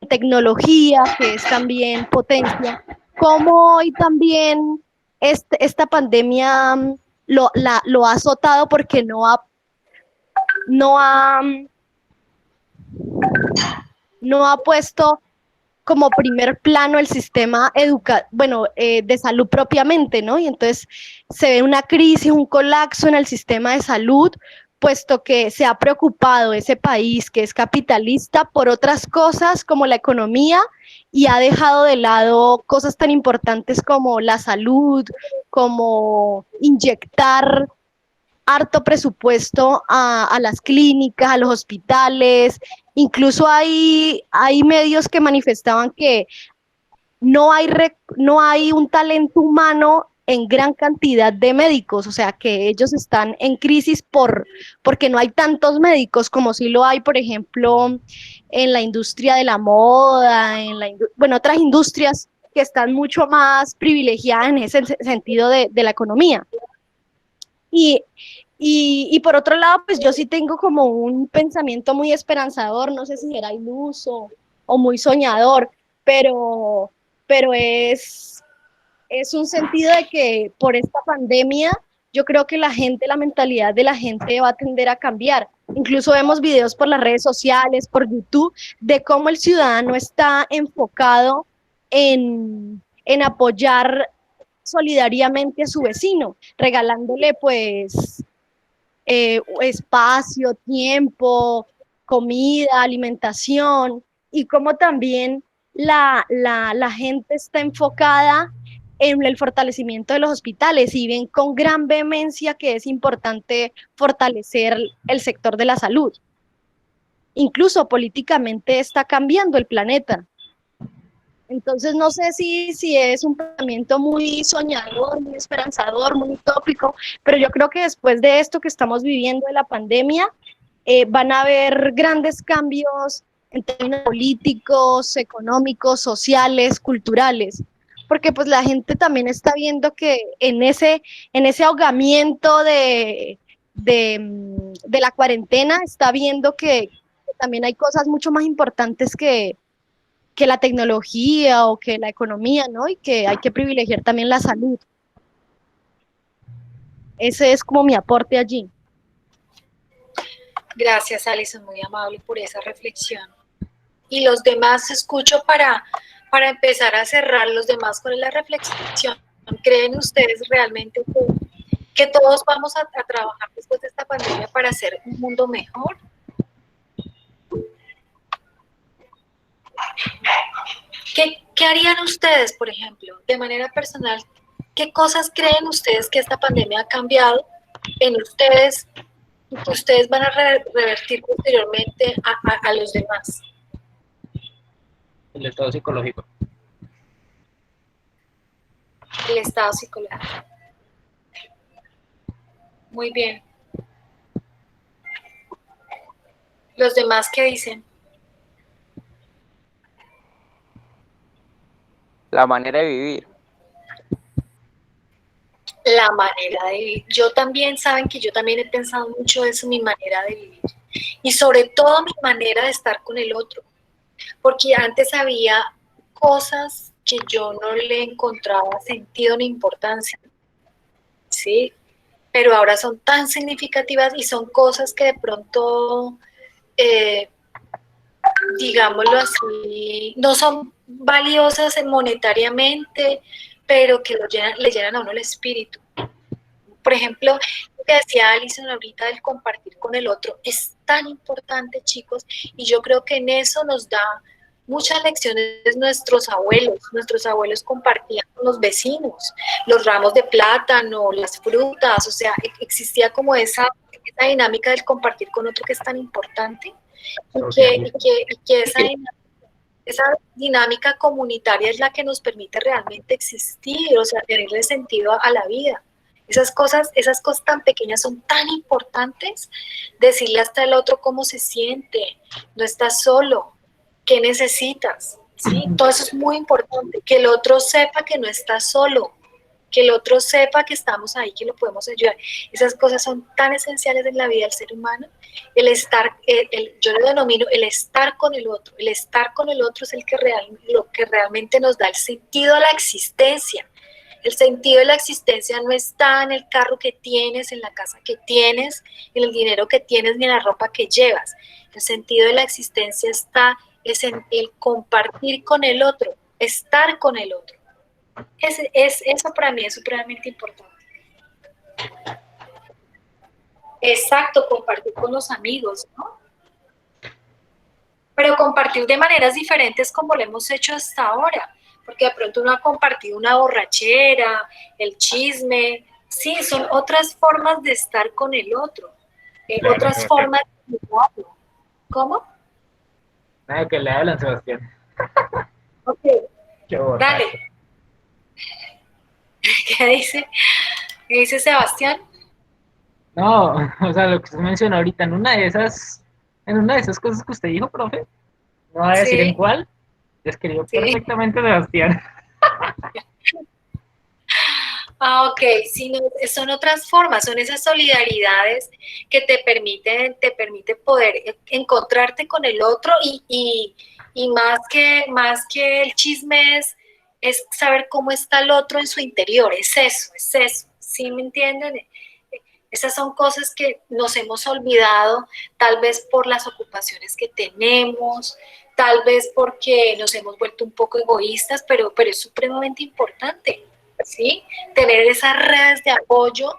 tecnología, que es también potencia, como hoy también esta pandemia lo ha azotado porque no ha, no ha puesto como primer plano el sistema de salud propiamente, ¿no? Y entonces se ve una crisis, un colapso en el sistema de salud, puesto que se ha preocupado ese país que es capitalista por otras cosas como la economía y ha dejado de lado cosas tan importantes como la salud, como inyectar harto presupuesto a las clínicas, a los hospitales. Incluso hay medios que manifestaban que no hay un talento humano en gran cantidad de médicos, o sea que ellos están en crisis porque no hay tantos médicos como si lo hay, por ejemplo, en la industria de la moda, otras industrias que están mucho más privilegiadas en ese sentido de la economía. Y por otro lado, pues yo sí tengo como un pensamiento muy esperanzador, no sé si será iluso o muy soñador, pero es un sentido de que por esta pandemia yo creo que la mentalidad de la gente va a tender a cambiar. Incluso vemos videos por las redes sociales, por YouTube, de cómo el ciudadano está enfocado en apoyar solidariamente a su vecino, regalándole pues espacio, tiempo, comida, alimentación, y cómo también la gente está enfocada en el fortalecimiento de los hospitales y ven con gran vehemencia que es importante fortalecer el sector de la salud. Incluso políticamente está cambiando el planeta. Entonces no sé si es un pensamiento muy soñador, muy esperanzador, muy utópico, pero yo creo que después de esto que estamos viviendo de la pandemia, van a haber grandes cambios en términos políticos, económicos, sociales, culturales, porque pues la gente también está viendo que en ese ahogamiento de la cuarentena está viendo que también hay cosas mucho más importantes que la tecnología o que la economía, ¿no? Y que hay que privilegiar también la salud. Ese es como mi aporte allí. Gracias, Alison, muy amable por esa reflexión. Y los demás escucho para empezar a cerrar los demás con la reflexión. ¿Creen ustedes realmente que todos vamos a trabajar después de esta pandemia para hacer un mundo mejor? ¿Qué harían ustedes, por ejemplo, de manera personal? ¿Qué cosas creen ustedes que esta pandemia ha cambiado en ustedes y que ustedes van a revertir posteriormente a los demás? El estado psicológico. El estado psicológico. Muy bien. ¿Los demás qué dicen? la manera de vivir. La manera de vivir. Yo también, saben que yo también he pensado mucho eso, mi manera de vivir. Y sobre todo mi manera de estar con el otro. Porque antes había cosas que yo no le encontraba sentido ni importancia, ¿sí? Pero ahora son tan significativas y son cosas que de pronto, digámoslo así, no son valiosas monetariamente, pero que le llenan a uno el espíritu. Por ejemplo, lo que decía Alison ahorita del compartir con el otro es tan importante, chicos, y yo creo que en eso nos da muchas lecciones nuestros abuelos. Nuestros abuelos compartían con los vecinos los ramos de plátano, las frutas, o sea, existía como esa dinámica del compartir con otro que es tan importante y que esa dinámica comunitaria es la que nos permite realmente existir, o sea, tenerle sentido a la vida. Esas cosas tan pequeñas son tan importantes, decirle hasta el otro cómo se siente, no estás solo, qué necesitas, ¿sí? Todo eso es muy importante, que el otro sepa que no está solo, que el otro sepa que estamos ahí, que lo podemos ayudar. Esas cosas son tan esenciales en la vida del ser humano. El estar, yo lo denomino el estar con el otro. El estar con el otro es lo que realmente nos da el sentido a la existencia. El sentido de la existencia no está en el carro que tienes, en la casa que tienes, en el dinero que tienes, ni en la ropa que llevas. El sentido de la existencia es en el compartir con el otro, estar con el otro. Eso para mí es supremamente importante. Exacto, compartir con los amigos, ¿no? Pero compartir de maneras diferentes como lo hemos hecho hasta ahora, porque de pronto uno ha compartido una borrachera, el chisme, sí, son otras formas de estar con el otro, Claro, otras Sebastián. formas de mirarlo. ¿Cómo? Nada, que le hablan, Sebastián. Ok, Qué borracho. dale. ¿Qué dice? ¿Qué dice Sebastián? No, o sea, lo que usted mencionó ahorita, en una de esas cosas que usted dijo, profe, no voy a decir en Sí, cuál, describió sí. perfectamente a Sebastián. Ah, ok, sí, no, son otras formas, son esas solidaridades que te permite poder encontrarte con el otro y más que el chisme es saber cómo está el otro en su interior, es eso, ¿sí me entienden? Esas son cosas que nos hemos olvidado, tal vez por las ocupaciones que tenemos, tal vez porque nos hemos vuelto un poco egoístas, pero es supremamente importante, ¿sí? Tener esas redes de apoyo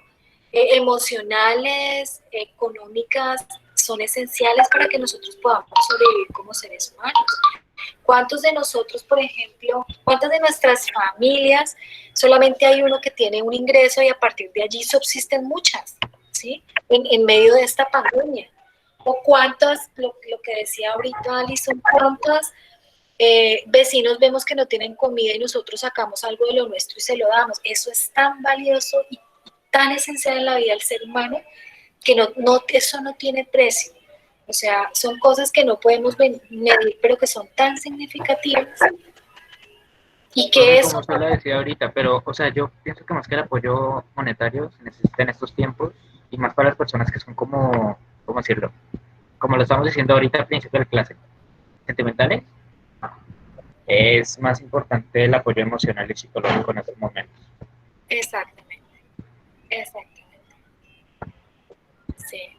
emocionales, económicas, son esenciales para que nosotros podamos sobrevivir como seres humanos. ¿Cuántos de nosotros, por ejemplo, cuántas de nuestras familias solamente hay uno que tiene un ingreso y a partir de allí subsisten muchas, ¿sí? En medio de esta pandemia. O cuántas, lo que decía ahorita Alison, cuántas vecinos vemos que no tienen comida y nosotros sacamos algo de lo nuestro y se lo damos. Eso es tan valioso y tan esencial en la vida del ser humano que eso no tiene precio. O sea, son cosas que no podemos medir, pero que son tan significativas y que Profe, eso, como usted lo decía ahorita, pero, o sea, yo pienso que más que el apoyo monetario se necesita en estos tiempos y más para las personas que son como, ¿cómo decirlo? Como lo estamos diciendo ahorita al principio de la clase, sentimentales, es más importante el apoyo emocional y psicológico en estos momentos. exactamente, sí.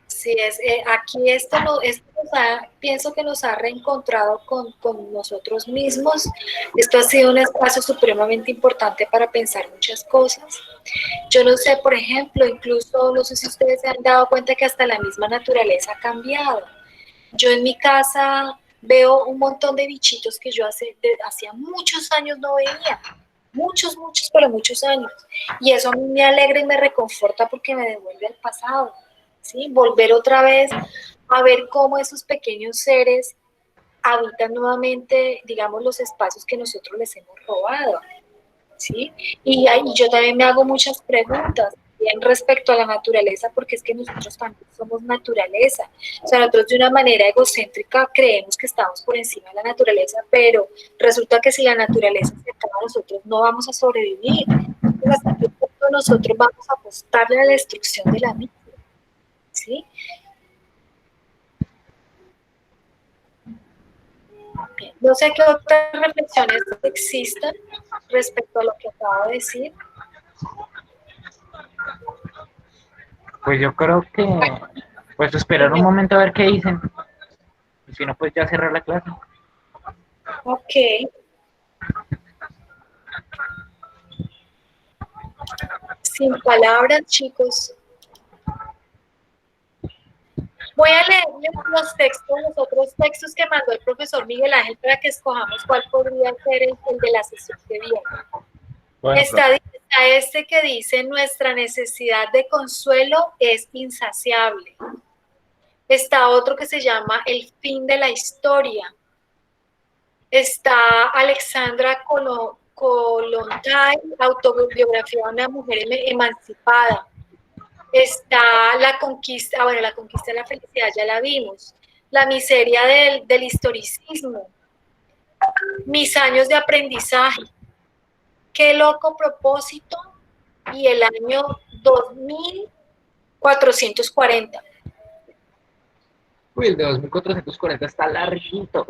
Sí, aquí pienso que nos ha reencontrado con nosotros mismos. Esto ha sido un espacio supremamente importante para pensar muchas cosas. Yo no sé, por ejemplo, incluso no sé si ustedes se han dado cuenta que hasta la misma naturaleza ha cambiado. Yo en mi casa veo un montón de bichitos que yo hacía muchos años no veía. Muchos, pero muchos años. Y eso a mí me alegra y me reconforta porque me devuelve al pasado. ¿Sí? Volver otra vez a ver cómo esos pequeños seres habitan nuevamente, digamos, los espacios que nosotros les hemos robado, ¿sí? Y yo también me hago muchas preguntas. también respecto a la naturaleza, porque es que nosotros también somos naturaleza. O sea, nosotros de una manera egocéntrica creemos que estamos por encima de la naturaleza, pero resulta que si la naturaleza se acaba, nosotros no vamos a sobrevivir. Entonces, ¿hasta qué punto nosotros vamos a apostarle a la destrucción de la misma? ¿Sí? Bien. No sé qué otras reflexiones existen respecto a lo que acabo de decir. Pues yo creo que, pues esperar un momento a ver qué dicen. Y si no, pues ya cerrar la clase. Ok. Sin palabras, chicos. Voy a leerles los otros textos que mandó el profesor Miguel Ángel para que escojamos cuál podría ser el de la sesión que viene. Bueno, Está este que dice: nuestra necesidad de consuelo es insaciable. Está otro que se llama El fin de la historia. Está Alexandra Kollontai, autobiografía de una mujer emancipada. Está la conquista, bueno, la conquista de la felicidad ya la vimos. La miseria del historicismo. Mis años de aprendizaje. Qué loco propósito. Y el año 2440. uy, el de 2440 está larguito.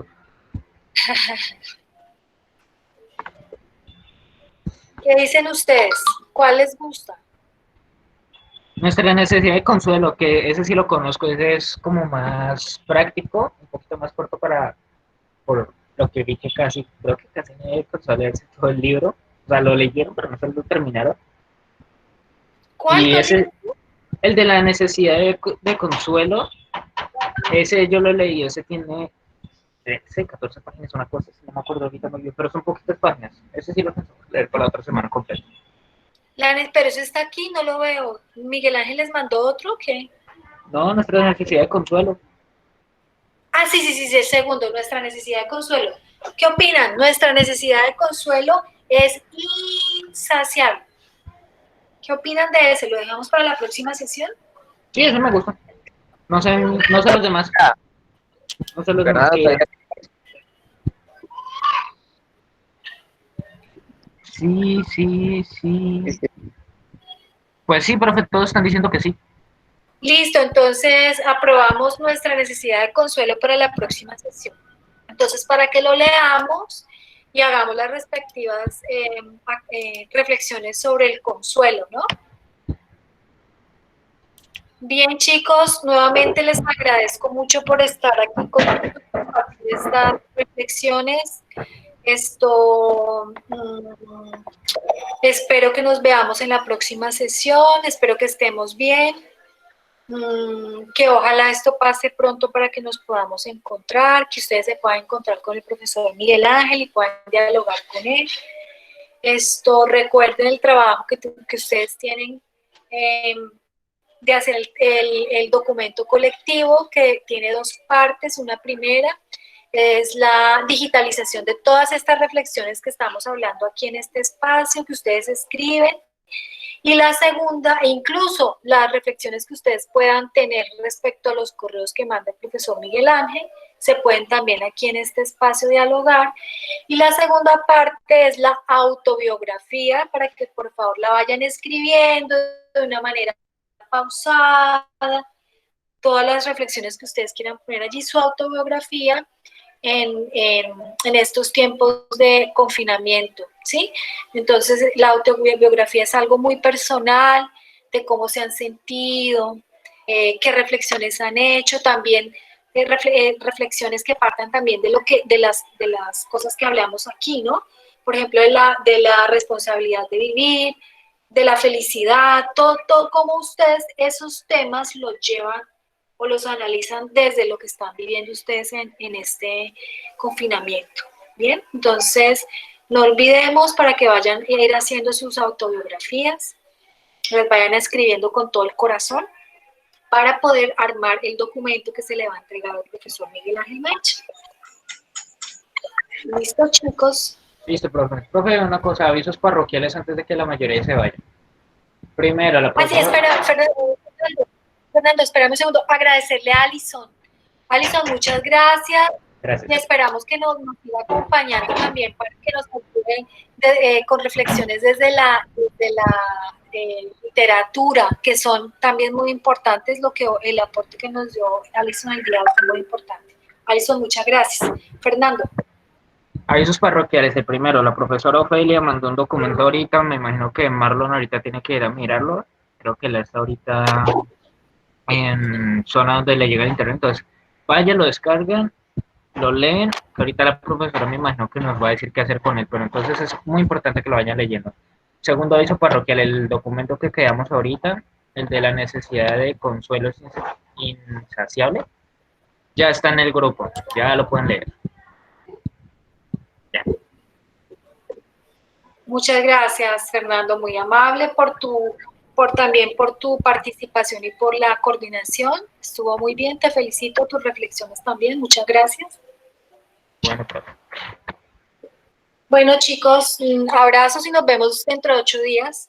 ¿Qué dicen ustedes? ¿Cuál les gusta? Nuestra necesidad de consuelo, que ese sí lo conozco, ese es como más práctico, un poquito más corto por lo que vi que creo que casi nadie alcanzó a leerse todo el libro. O sea, lo leyeron, pero no se lo terminaron. ¿Cuál? Y ese, el de la necesidad de consuelo, ese yo lo leí, ese tiene 13, 14 páginas, una cosa así, no me acuerdo ahorita muy bien, pero son poquitas páginas. Ese sí lo pensamos leer para la otra semana completa. Pero eso está aquí, no lo veo. ¿Miguel Ángel les mandó otro o qué? No, nuestra necesidad de consuelo. Ah, sí, el segundo, nuestra necesidad de consuelo. ¿Qué opinan? Nuestra necesidad de consuelo es insaciable. ¿Qué opinan de ese? ¿Lo dejamos para la próxima sesión? Sí, eso me gusta. No sé los demás. No sé los demás que dirán. Sí. Pues sí, profe, todos están diciendo que sí. Listo, entonces aprobamos nuestra necesidad de consuelo para la próxima sesión. Entonces, para que lo leamos y hagamos las respectivas reflexiones sobre el consuelo, ¿no? Bien, chicos, nuevamente les agradezco mucho por estar aquí con estas reflexiones. Espero que nos veamos en la próxima sesión, espero que estemos bien, que ojalá esto pase pronto para que nos podamos encontrar, que ustedes se puedan encontrar con el profesor Miguel Ángel y puedan dialogar con él. Recuerden el trabajo que ustedes tienen de hacer el documento colectivo, que tiene dos partes. Una primera es la digitalización de todas estas reflexiones que estamos hablando aquí en este espacio, que ustedes escriben, y la segunda, e incluso las reflexiones que ustedes puedan tener respecto a los correos que manda el profesor Miguel Ángel, se pueden también aquí en este espacio dialogar. Y la segunda parte es la autobiografía, para que por favor la vayan escribiendo de una manera pausada, todas las reflexiones que ustedes quieran poner allí, su autobiografía en estos tiempos de confinamiento, ¿sí? Entonces, la autobiografía es algo muy personal, de cómo se han sentido, qué reflexiones han hecho, también reflexiones que partan también de las cosas que hablamos aquí, ¿no? Por ejemplo, de la responsabilidad de vivir, de la felicidad, todo cómo ustedes esos temas los llevan o los analizan desde lo que están viviendo ustedes en este confinamiento. Bien, entonces no olvidemos para que vayan a ir haciendo sus autobiografías, les vayan escribiendo con todo el corazón para poder armar el documento que se le va a entregar al profesor Miguel Ángel Mecha. ¿Listo, chicos? Listo, profe. Profe, una cosa, avisos parroquiales antes de que la mayoría se vaya. Primero, la Así, profesora. espera, Fernando, espérame un segundo. Agradecerle a Alison. Alison, muchas gracias. Y Gracias. esperamos que nos siga acompañando también para que nos ayude con reflexiones desde la literatura, que son también muy importantes. El aporte que nos dio Alison el día de hoy fue muy importante. Alison, muchas gracias. Fernando. Avisos parroquiales. El primero, la profesora Ofelia mandó un documento ahorita. Me imagino que Marlon ahorita tiene que ir a mirarlo. Creo que él está ahorita en zona donde le llega el internet. Entonces, vayan, lo descargan, lo leen. Que ahorita la profesora me imagino que nos va a decir qué hacer con él. Pero entonces es muy importante que lo vayan leyendo. Segundo aviso parroquial, el documento que quedamos ahorita, el de la necesidad de consuelo insaciable, ya está en el grupo. Ya lo pueden leer. Ya. Muchas gracias, Fernando, muy amable también por tu participación y por la coordinación. Estuvo muy bien, te felicito, tus reflexiones también, muchas gracias. Bueno, profe. Bueno, chicos, abrazos y nos vemos dentro de 8 días.